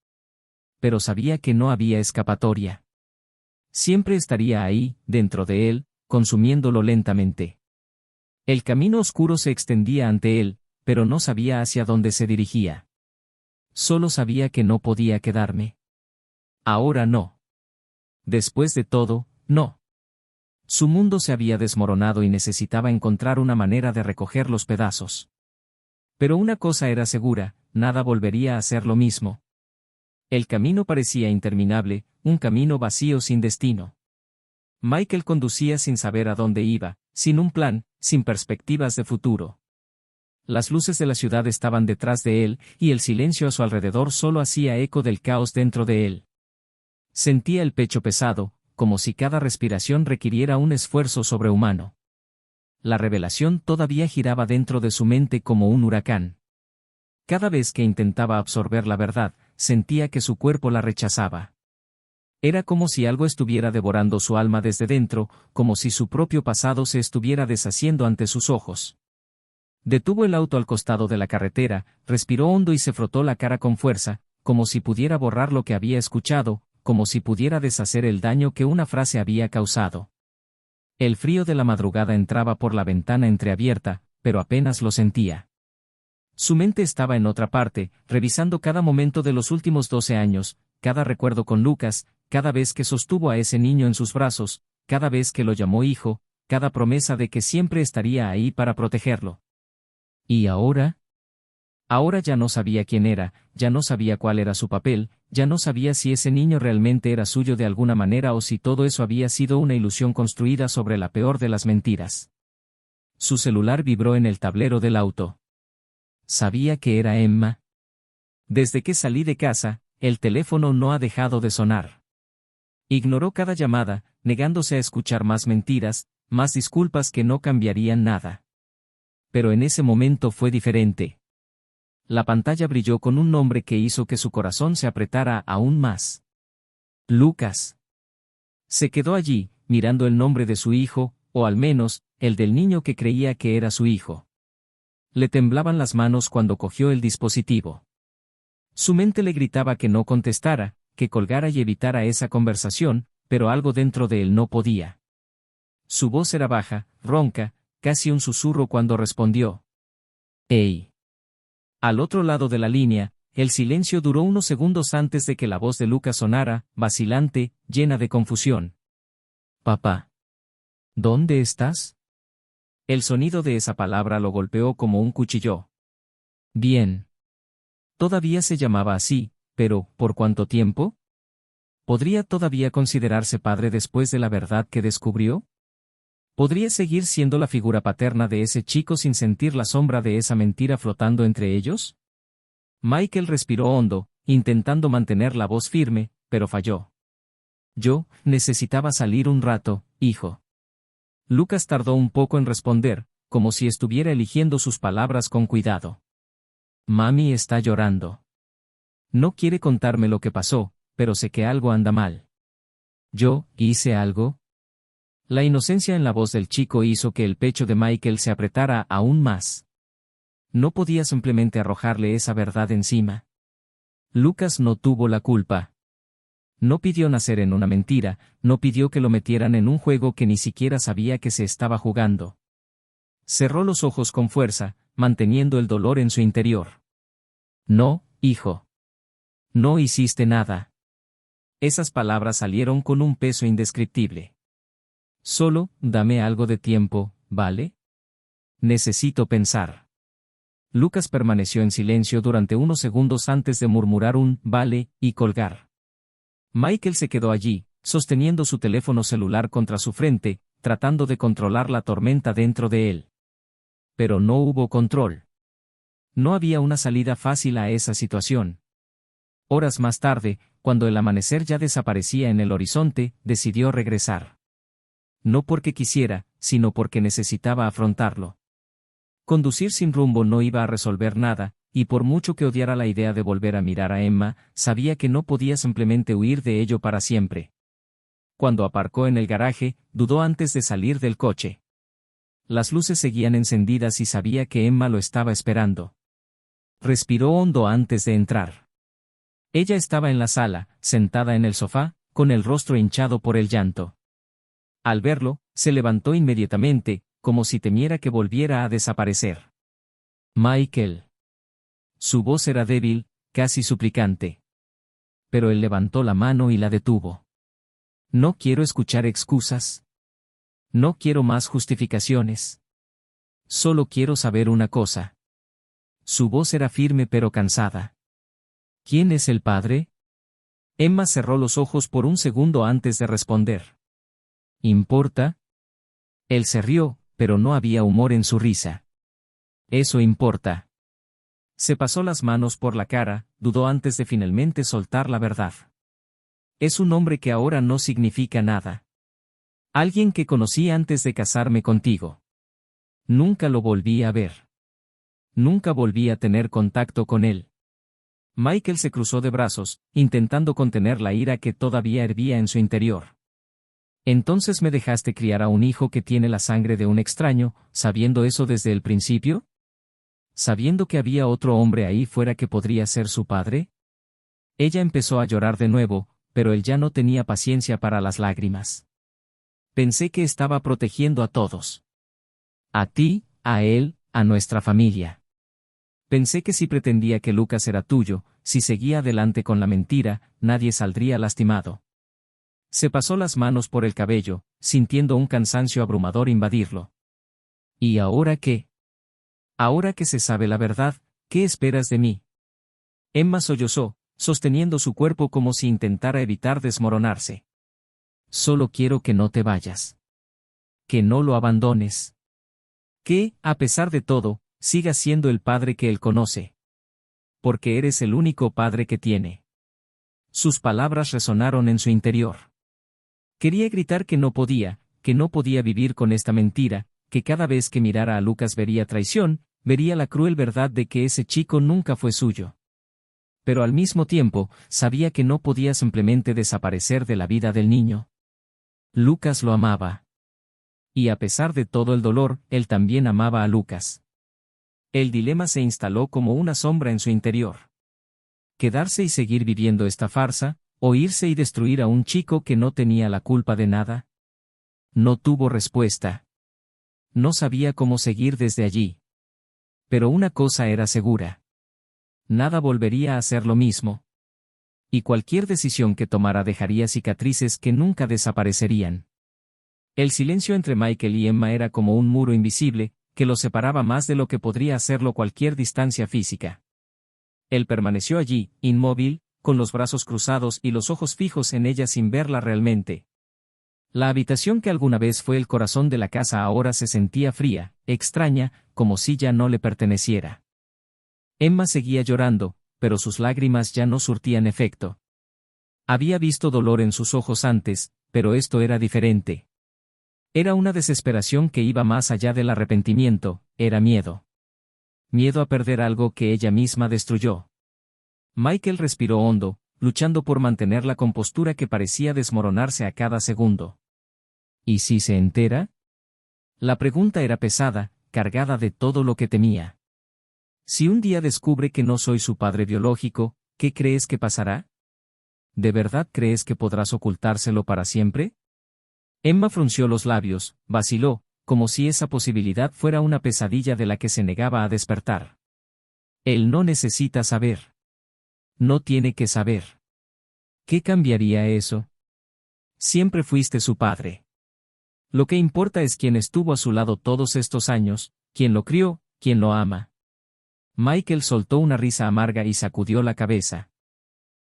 Pero sabía que no había escapatoria. Siempre estaría ahí, dentro de él, consumiéndolo lentamente. El camino oscuro se extendía ante él, pero no sabía hacia dónde se dirigía. Solo sabía que no podía quedarme. Ahora no. Después de todo, no. Su mundo se había desmoronado y necesitaba encontrar una manera de recoger los pedazos. Pero una cosa era segura, nada volvería a ser lo mismo. El camino parecía interminable, un camino vacío sin destino. Michael conducía sin saber a dónde iba, sin un plan, sin perspectivas de futuro. Las luces de la ciudad estaban detrás de él, y el silencio a su alrededor solo hacía eco del caos dentro de él. Sentía el pecho pesado, como si cada respiración requiriera un esfuerzo sobrehumano. La revelación todavía giraba dentro de su mente como un huracán. Cada vez que intentaba absorber la verdad, sentía que su cuerpo la rechazaba. Era como si algo estuviera devorando su alma desde dentro, como si su propio pasado se estuviera deshaciendo ante sus ojos. Detuvo el auto al costado de la carretera, respiró hondo y se frotó la cara con fuerza, como si pudiera borrar lo que había escuchado, como si pudiera deshacer el daño que una frase había causado. El frío de la madrugada entraba por la ventana entreabierta, pero apenas lo sentía. Su mente estaba en otra parte, revisando cada momento de los últimos 12 años, cada recuerdo con Lucas, cada vez que sostuvo a ese niño en sus brazos, cada vez que lo llamó hijo, cada promesa de que siempre estaría ahí para protegerlo. ¿Y ahora? Ahora ya no sabía quién era, ya no sabía cuál era su papel, ya no sabía si ese niño realmente era suyo de alguna manera o si todo eso había sido una ilusión construida sobre la peor de las mentiras. Su celular vibró en el tablero del auto. Sabía que era Emma. Desde que salí de casa, el teléfono no ha dejado de sonar. Ignoró cada llamada, negándose a escuchar más mentiras, más disculpas que no cambiarían nada. Pero en ese momento fue diferente. La pantalla brilló con un nombre que hizo que su corazón se apretara aún más. Lucas. Se quedó allí, mirando el nombre de su hijo, o al menos, el del niño que creía que era su hijo. Le temblaban las manos cuando cogió el dispositivo. Su mente le gritaba que no contestara, que colgara y evitara esa conversación, pero algo dentro de él no podía. Su voz era baja, ronca, casi un susurro cuando respondió. «¡Ey!». Al otro lado de la línea, el silencio duró unos segundos antes de que la voz de Lucas sonara, vacilante, llena de confusión. «Papá. ¿Dónde estás?». El sonido de esa palabra lo golpeó como un cuchillo. Bien. Todavía se llamaba así, pero, ¿por cuánto tiempo? ¿Podría todavía considerarse padre después de la verdad que descubrió? ¿Podría seguir siendo la figura paterna de ese chico sin sentir la sombra de esa mentira flotando entre ellos? Michael respiró hondo, intentando mantener la voz firme, pero falló. «Yo necesitaba salir un rato, hijo». Lucas tardó un poco en responder, como si estuviera eligiendo sus palabras con cuidado. «Mami está llorando. No quiere contarme lo que pasó, pero sé que algo anda mal». «¿Yo hice algo?». La inocencia en la voz del chico hizo que el pecho de Michael se apretara aún más. No podía simplemente arrojarle esa verdad encima. Lucas no tuvo la culpa. No pidió nacer en una mentira, no pidió que lo metieran en un juego que ni siquiera sabía que se estaba jugando. Cerró los ojos con fuerza, manteniendo el dolor en su interior. «No, hijo. No hiciste nada». Esas palabras salieron con un peso indescriptible. «Solo, dame algo de tiempo, ¿vale? Necesito pensar». Lucas permaneció en silencio durante unos segundos antes de murmurar un «vale» y colgar. Michael se quedó allí, sosteniendo su teléfono celular contra su frente, tratando de controlar la tormenta dentro de él. Pero no hubo control. No había una salida fácil a esa situación. Horas más tarde, cuando el amanecer ya desaparecía en el horizonte, decidió regresar. No porque quisiera, sino porque necesitaba afrontarlo. Conducir sin rumbo no iba a resolver nada, y por mucho que odiara la idea de volver a mirar a Emma, sabía que no podía simplemente huir de ello para siempre. Cuando aparcó en el garaje, dudó antes de salir del coche. Las luces seguían encendidas y sabía que Emma lo estaba esperando. Respiró hondo antes de entrar. Ella estaba en la sala, sentada en el sofá, con el rostro hinchado por el llanto. Al verlo, se levantó inmediatamente, como si temiera que volviera a desaparecer. Michael. Su voz era débil, casi suplicante. Pero él levantó la mano y la detuvo. No quiero escuchar excusas. No quiero más justificaciones. Solo quiero saber una cosa. Su voz era firme pero cansada. ¿Quién es el padre? Emma cerró los ojos por un segundo antes de responder. ¿Importa? Él se rió, pero no había humor en su risa. Eso importa. Se pasó las manos por la cara, dudó antes de finalmente soltar la verdad. Es un hombre que ahora no significa nada. Alguien que conocí antes de casarme contigo. Nunca lo volví a ver. Nunca volví a tener contacto con él. Michael se cruzó de brazos, intentando contener la ira que todavía hervía en su interior. ¿Entonces me dejaste criar a un hijo que tiene la sangre de un extraño, sabiendo eso desde el principio? ¿Sabiendo que había otro hombre ahí fuera que podría ser su padre? Ella empezó a llorar de nuevo, pero él ya no tenía paciencia para las lágrimas. Pensé que estaba protegiendo a todos. A ti, a él, a nuestra familia. Pensé que si pretendía que Lucas era tuyo, si seguía adelante con la mentira, nadie saldría lastimado. Se pasó las manos por el cabello, sintiendo un cansancio abrumador invadirlo. ¿Y ahora qué? Ahora que se sabe la verdad, ¿qué esperas de mí? Emma sollozó, sosteniendo su cuerpo como si intentara evitar desmoronarse. Solo quiero que no te vayas. Que no lo abandones. Que, a pesar de todo, sigas siendo el padre que él conoce. Porque eres el único padre que tiene. Sus palabras resonaron en su interior. Quería gritar que no podía vivir con esta mentira, que cada vez que mirara a Lucas vería traición, vería la cruel verdad de que ese chico nunca fue suyo. Pero al mismo tiempo, sabía que no podía simplemente desaparecer de la vida del niño. Lucas lo amaba. Y a pesar de todo el dolor, él también amaba a Lucas. El dilema se instaló como una sombra en su interior. Quedarse y seguir viviendo esta farsa, o irse y destruir a un chico que no tenía la culpa de nada. No tuvo respuesta. No sabía cómo seguir desde allí. Pero una cosa era segura. Nada volvería a ser lo mismo. Y cualquier decisión que tomara dejaría cicatrices que nunca desaparecerían. El silencio entre Michael y Emma era como un muro invisible, que los separaba más de lo que podría hacerlo cualquier distancia física. Él permaneció allí, inmóvil, con los brazos cruzados y los ojos fijos en ella sin verla realmente. La habitación que alguna vez fue el corazón de la casa ahora se sentía fría, extraña, como si ya no le perteneciera. Emma seguía llorando, pero sus lágrimas ya no surtían efecto. Había visto dolor en sus ojos antes, pero esto era diferente. Era una desesperación que iba más allá del arrepentimiento, era miedo. Miedo a perder algo que ella misma destruyó. Michael respiró hondo, luchando por mantener la compostura que parecía desmoronarse a cada segundo. ¿Y si se entera? La pregunta era pesada, cargada de todo lo que temía. Si un día descubre que no soy su padre biológico, ¿qué crees que pasará? ¿De verdad crees que podrás ocultárselo para siempre? Emma frunció los labios, vaciló, como si esa posibilidad fuera una pesadilla de la que se negaba a despertar. Él no necesita saber. No tiene que saber. ¿Qué cambiaría eso? Siempre fuiste su padre. Lo que importa es quién estuvo a su lado todos estos años, quién lo crió, quién lo ama. Michael soltó una risa amarga y sacudió la cabeza.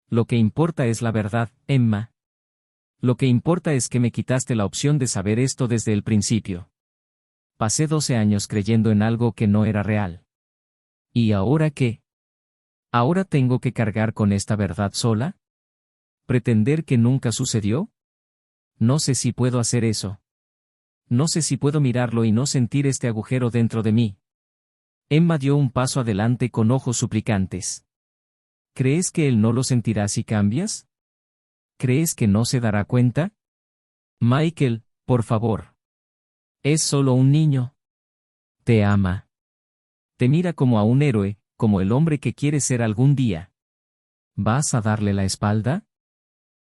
Lo que importa es la verdad, Emma. Lo que importa es que me quitaste la opción de saber esto desde el principio. Pasé 12 años creyendo en algo que no era real. ¿Y ahora qué? ¿Ahora tengo que cargar con esta verdad sola? ¿Pretender que nunca sucedió? No sé si puedo hacer eso. No sé si puedo mirarlo y no sentir este agujero dentro de mí. Emma dio un paso adelante con ojos suplicantes. ¿Crees que él no lo sentirá si cambias? ¿Crees que no se dará cuenta? Michael, por favor. Es solo un niño. Te ama. Te mira como a un héroe, como el hombre que quiere ser algún día. ¿Vas a darle la espalda?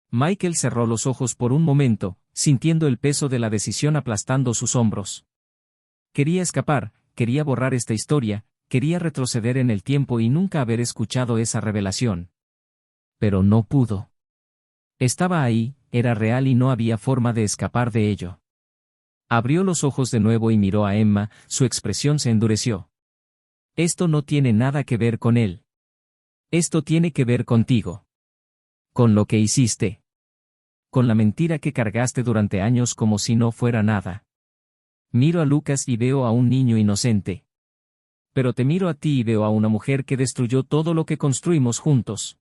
Michael cerró los ojos por un momento, sintiendo el peso de la decisión aplastando sus hombros. Quería escapar, quería borrar esta historia, quería retroceder en el tiempo y nunca haber escuchado esa revelación. Pero no pudo. Estaba ahí, era real y no había forma de escapar de ello. Abrió los ojos de nuevo y miró a Emma, su expresión se endureció. Esto no tiene nada que ver con él. Esto tiene que ver contigo. Con lo que hiciste. Con la mentira que cargaste durante años como si no fuera nada. Miro a Lucas y veo a un niño inocente. Pero te miro a ti y veo a una mujer que destruyó todo lo que construimos juntos.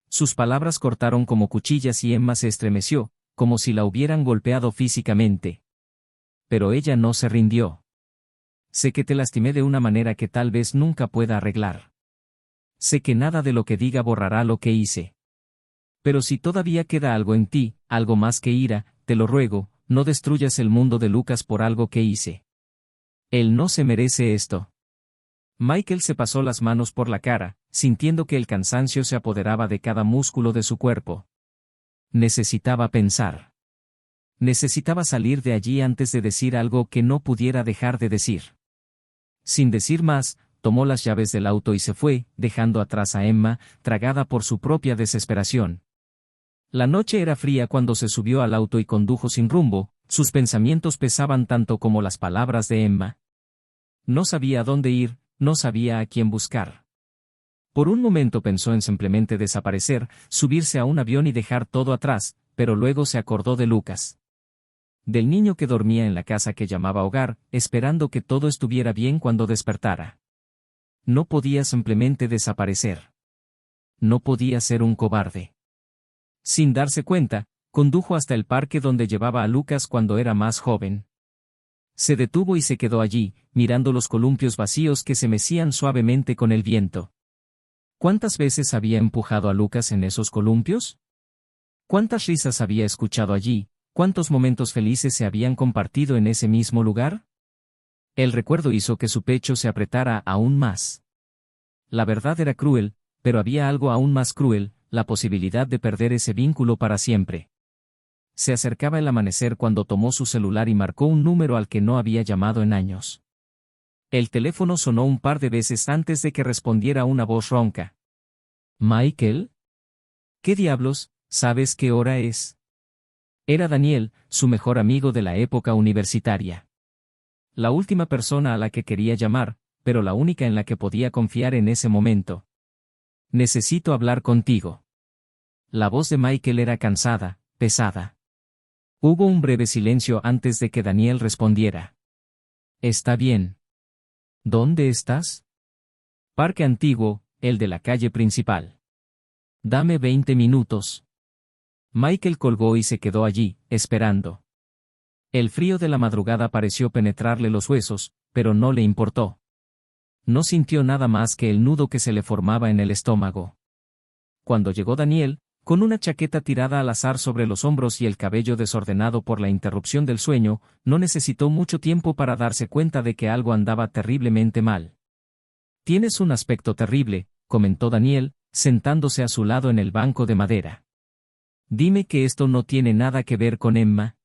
Sus palabras cortaron como cuchillas y Emma se estremeció, como si la hubieran golpeado físicamente. Pero ella no se rindió. Sé que te lastimé de una manera que tal vez nunca pueda arreglar. Sé que nada de lo que diga borrará lo que hice. Pero si todavía queda algo en ti, algo más que ira, te lo ruego, no destruyas el mundo de Lucas por algo que hice. Él no se merece esto. Michael se pasó las manos por la cara, sintiendo que el cansancio se apoderaba de cada músculo de su cuerpo. Necesitaba pensar. Necesitaba salir de allí antes de decir algo que no pudiera dejar de decir. Sin decir más, tomó las llaves del auto y se fue, dejando atrás a Emma, tragada por su propia desesperación. La noche era fría cuando se subió al auto y condujo sin rumbo, sus pensamientos pesaban tanto como las palabras de Emma. No sabía a dónde ir, no sabía a quién buscar. Por un momento pensó en simplemente desaparecer, subirse a un avión y dejar todo atrás, pero luego se acordó de Lucas. Del niño que dormía en la casa que llamaba hogar, esperando que todo estuviera bien cuando despertara. No podía simplemente desaparecer. No podía ser un cobarde. Sin darse cuenta, condujo hasta el parque donde llevaba a Lucas cuando era más joven. Se detuvo y se quedó allí, mirando los columpios vacíos que se mecían suavemente con el viento. ¿Cuántas veces había empujado a Lucas en esos columpios? ¿Cuántas risas había escuchado allí? ¿Cuántos momentos felices se habían compartido en ese mismo lugar? El recuerdo hizo que su pecho se apretara aún más. La verdad era cruel, pero había algo aún más cruel, la posibilidad de perder ese vínculo para siempre. Se acercaba el amanecer cuando tomó su celular y marcó un número al que no había llamado en años. El teléfono sonó un par de veces antes de que respondiera una voz ronca. ¿Michael? ¿Qué diablos, sabes qué hora es? Era Daniel, su mejor amigo de la época universitaria. La última persona a la que quería llamar, pero la única en la que podía confiar en ese momento. Necesito hablar contigo. La voz de Michael era cansada, pesada. Hubo un breve silencio antes de que Daniel respondiera. Está bien. ¿Dónde estás? Parque Antiguo, el de la calle principal. Dame 20 minutos. Michael colgó y se quedó allí, esperando. El frío de la madrugada pareció penetrarle los huesos, pero no le importó. No sintió nada más que el nudo que se le formaba en el estómago. Cuando llegó Daniel, con una chaqueta tirada al azar sobre los hombros y el cabello desordenado por la interrupción del sueño, no necesitó mucho tiempo para darse cuenta de que algo andaba terriblemente mal. Tienes un aspecto terrible, comentó Daniel, sentándose a su lado en el banco de madera. Dime que esto no tiene nada que ver con Emma.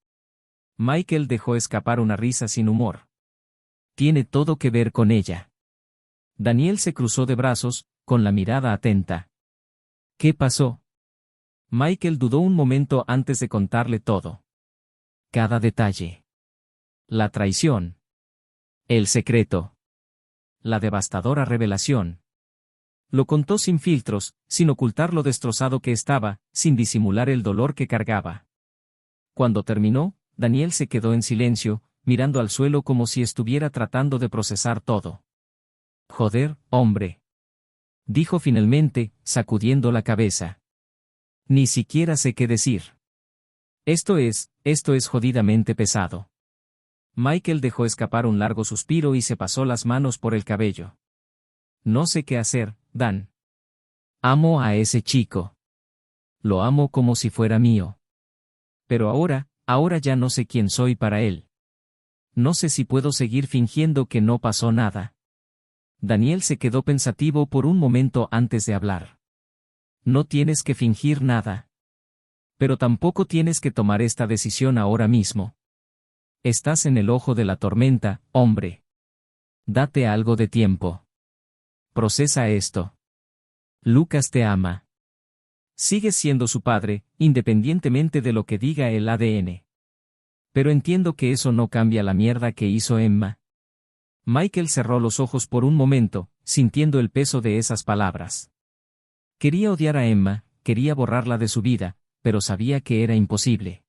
Michael dejó escapar una risa sin humor. Tiene todo que ver con ella. Daniel se cruzó de brazos, con la mirada atenta. ¿Qué pasó? Michael dudó un momento antes de contarle todo. Cada detalle. La traición. El secreto. La devastadora revelación. Lo contó sin filtros, sin ocultar lo destrozado que estaba, sin disimular el dolor que cargaba. Cuando terminó, Daniel se quedó en silencio, mirando al suelo como si estuviera tratando de procesar todo. Joder, hombre. Dijo finalmente, sacudiendo la cabeza. Ni siquiera sé qué decir. Esto es jodidamente pesado. Michael dejó escapar un largo suspiro y se pasó las manos por el cabello. No sé qué hacer, Dan. Amo a ese chico. Lo amo como si fuera mío. Pero ahora ya no sé quién soy para él. No sé si puedo seguir fingiendo que no pasó nada. Daniel se quedó pensativo por un momento antes de hablar. No tienes que fingir nada. Pero tampoco tienes que tomar esta decisión ahora mismo. Estás en el ojo de la tormenta, hombre. Date algo de tiempo. procesa esto. Lucas te ama. Sigues siendo su padre, independientemente de lo que diga el ADN. Pero entiendo que eso no cambia la mierda que hizo Emma. Michael cerró los ojos por un momento, sintiendo el peso de esas palabras. Quería odiar a Emma, quería borrarla de su vida, pero sabía que era imposible.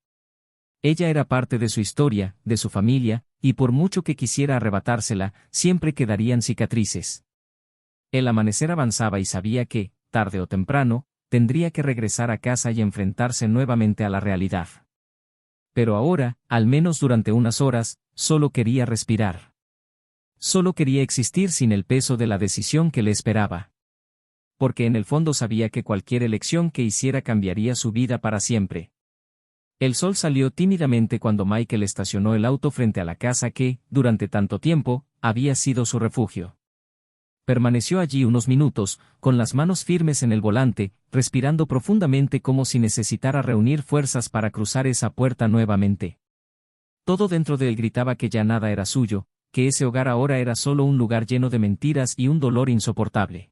Ella era parte de su historia, de su familia, y por mucho que quisiera arrebatársela, siempre quedarían cicatrices. El amanecer avanzaba y sabía que, tarde o temprano, tendría que regresar a casa y enfrentarse nuevamente a la realidad. Pero ahora, al menos durante unas horas, solo quería respirar. Solo quería existir sin el peso de la decisión que le esperaba. Porque en el fondo sabía que cualquier elección que hiciera cambiaría su vida para siempre. El sol salió tímidamente cuando Michael estacionó el auto frente a la casa que, durante tanto tiempo, había sido su refugio. Permaneció allí unos minutos, con las manos firmes en el volante, respirando profundamente como si necesitara reunir fuerzas para cruzar esa puerta nuevamente. Todo dentro de él gritaba que ya nada era suyo, que ese hogar ahora era solo un lugar lleno de mentiras y un dolor insoportable.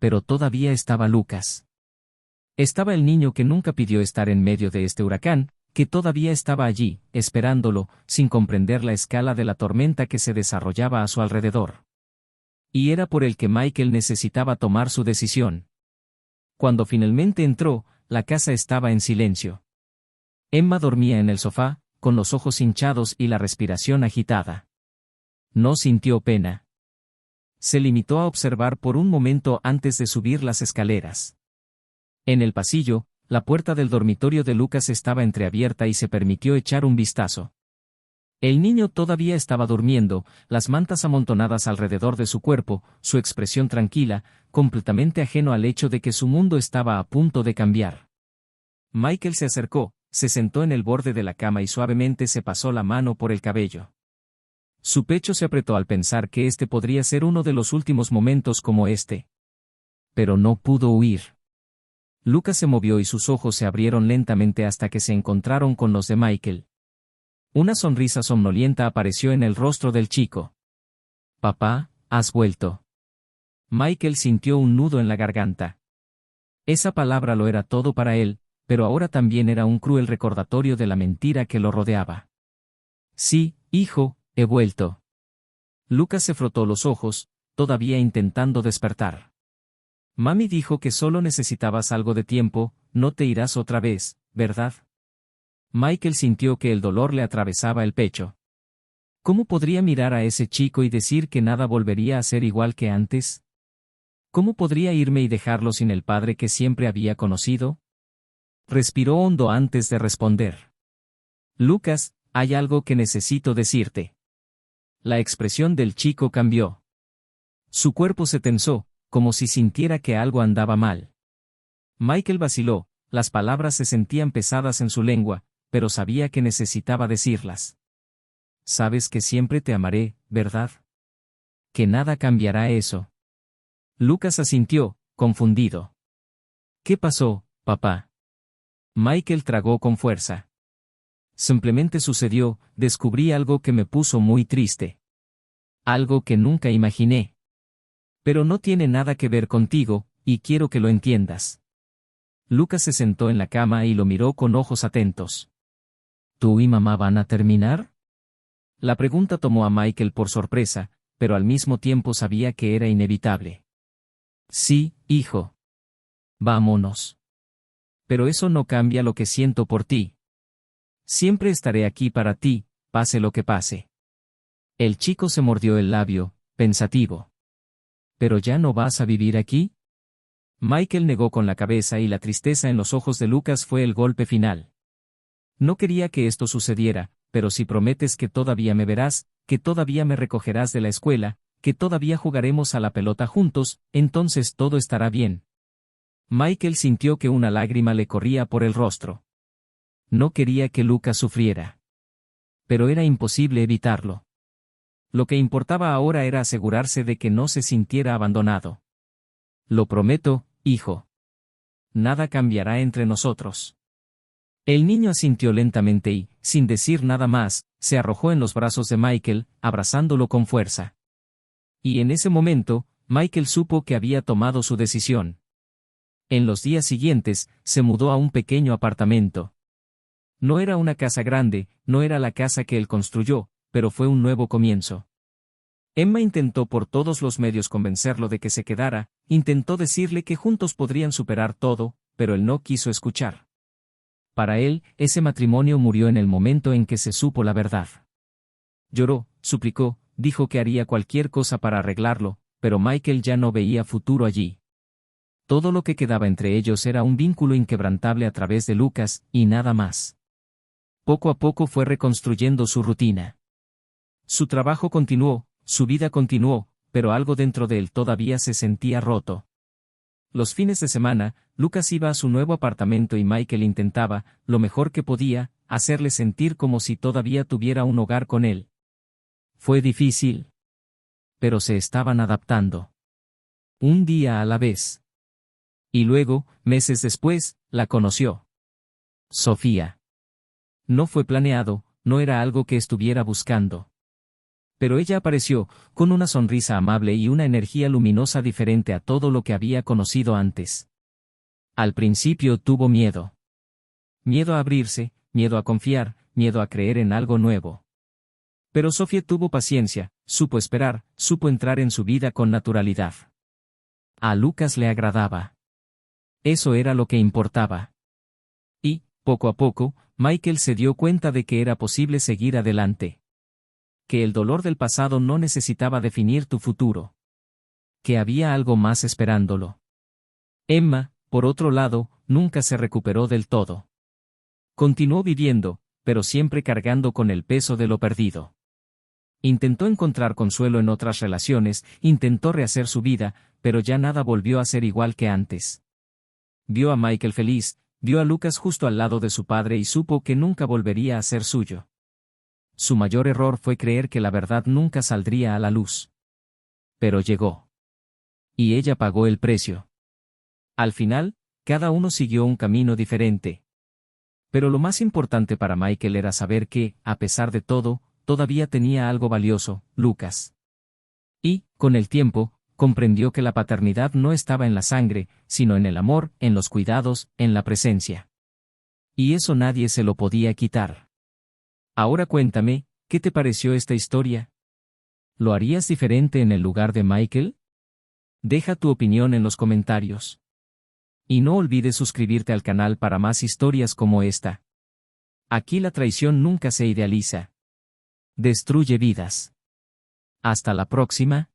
Pero todavía estaba Lucas. Estaba el niño que nunca pidió estar en medio de este huracán, que todavía estaba allí, esperándolo, sin comprender la escala de la tormenta que se desarrollaba a su alrededor. Y era por el que Michael necesitaba tomar su decisión. Cuando finalmente entró, la casa estaba en silencio. Emma dormía en el sofá, con los ojos hinchados y la respiración agitada. No sintió pena. Se limitó a observar por un momento antes de subir las escaleras. En el pasillo, la puerta del dormitorio de Lucas estaba entreabierta y se permitió echar un vistazo. El niño todavía estaba durmiendo, las mantas amontonadas alrededor de su cuerpo, su expresión tranquila, completamente ajeno al hecho de que su mundo estaba a punto de cambiar. Michael se acercó, se sentó en el borde de la cama y suavemente se pasó la mano por el cabello. Su pecho se apretó al pensar que este podría ser uno de los últimos momentos como este. Pero no pudo huir. Lucas se movió y sus ojos se abrieron lentamente hasta que se encontraron con los de Michael. Una sonrisa somnolienta apareció en el rostro del chico. «Papá, has vuelto». Michael sintió un nudo en la garganta. Esa palabra lo era todo para él, pero ahora también era un cruel recordatorio de la mentira que lo rodeaba. «Sí, hijo, he vuelto». Lucas se frotó los ojos, todavía intentando despertar. «Mami dijo que solo necesitabas algo de tiempo, no te irás otra vez, ¿verdad?» Michael sintió que el dolor le atravesaba el pecho. ¿Cómo podría mirar a ese chico y decir que nada volvería a ser igual que antes? ¿Cómo podría irme y dejarlo sin el padre que siempre había conocido? Respiró hondo antes de responder. «Lucas, hay algo que necesito decirte». La expresión del chico cambió. Su cuerpo se tensó, como si sintiera que algo andaba mal. Michael vaciló, las palabras se sentían pesadas en su lengua, pero sabía que necesitaba decirlas. «Sabes que siempre te amaré, ¿verdad? Que nada cambiará eso». Lucas asintió, confundido. «¿Qué pasó, papá?» Michael tragó con fuerza. «Simplemente sucedió, descubrí algo que me puso muy triste. Algo que nunca imaginé. Pero no tiene nada que ver contigo, y quiero que lo entiendas». Lucas se sentó en la cama y lo miró con ojos atentos. «¿Tú y mamá van a terminar?» La pregunta tomó a Michael por sorpresa, pero al mismo tiempo sabía que era inevitable. «Sí, hijo. Vámonos. Pero eso no cambia lo que siento por ti. Siempre estaré aquí para ti, pase lo que pase». El chico se mordió el labio, pensativo. «¿Pero ya no vas a vivir aquí?» Michael negó con la cabeza y la tristeza en los ojos de Lucas fue el golpe final. «No quería que esto sucediera, pero si prometes que todavía me verás, que todavía me recogerás de la escuela, que todavía jugaremos a la pelota juntos, entonces todo estará bien». Michael sintió que una lágrima le corría por el rostro. No quería que Lucas sufriera. Pero era imposible evitarlo. Lo que importaba ahora era asegurarse de que no se sintiera abandonado. «Lo prometo, hijo. Nada cambiará entre nosotros». El niño asintió lentamente y, sin decir nada más, se arrojó en los brazos de Michael, abrazándolo con fuerza. Y en ese momento, Michael supo que había tomado su decisión. En los días siguientes, se mudó a un pequeño apartamento. No era una casa grande, no era la casa que él construyó, pero fue un nuevo comienzo. Emma intentó por todos los medios convencerlo de que se quedara, intentó decirle que juntos podrían superar todo, pero él no quiso escuchar. Para él, ese matrimonio murió en el momento en que se supo la verdad. Lloró, suplicó, dijo que haría cualquier cosa para arreglarlo, pero Michael ya no veía futuro allí. Todo lo que quedaba entre ellos era un vínculo inquebrantable a través de Lucas, y nada más. Poco a poco fue reconstruyendo su rutina. Su trabajo continuó, su vida continuó, pero algo dentro de él todavía se sentía roto. Los fines de semana, Lucas iba a su nuevo apartamento y Michael intentaba, lo mejor que podía, hacerle sentir como si todavía tuviera un hogar con él. Fue difícil. Pero se estaban adaptando. Un día a la vez. Y luego, meses después, la conoció. Sofía. No fue planeado, no era algo que estuviera buscando. Pero ella apareció, con una sonrisa amable y una energía luminosa diferente a todo lo que había conocido antes. Al principio tuvo miedo. Miedo a abrirse, miedo a confiar, miedo a creer en algo nuevo. Pero Sofía tuvo paciencia, supo esperar, supo entrar en su vida con naturalidad. A Lucas le agradaba. Eso era lo que importaba. Y, poco a poco, Michael se dio cuenta de que era posible seguir adelante. Que el dolor del pasado no necesitaba definir tu futuro. Que había algo más esperándolo. Emma, por otro lado, nunca se recuperó del todo. Continuó viviendo, pero siempre cargando con el peso de lo perdido. Intentó encontrar consuelo en otras relaciones, intentó rehacer su vida, pero ya nada volvió a ser igual que antes. Vio a Michael feliz, vio a Lucas justo al lado de su padre y supo que nunca volvería a ser suyo. Su mayor error fue creer que la verdad nunca saldría a la luz. Pero llegó. Y ella pagó el precio. Al final, cada uno siguió un camino diferente. Pero lo más importante para Michael era saber que, a pesar de todo, todavía tenía algo valioso, Lucas. Y, con el tiempo, comprendió que la paternidad no estaba en la sangre, sino en el amor, en los cuidados, en la presencia. Y eso nadie se lo podía quitar. Ahora cuéntame, ¿qué te pareció esta historia? ¿Lo harías diferente en el lugar de Michael? Deja tu opinión en los comentarios. Y no olvides suscribirte al canal para más historias como esta. Aquí la traición nunca se idealiza. Destruye vidas. Hasta la próxima.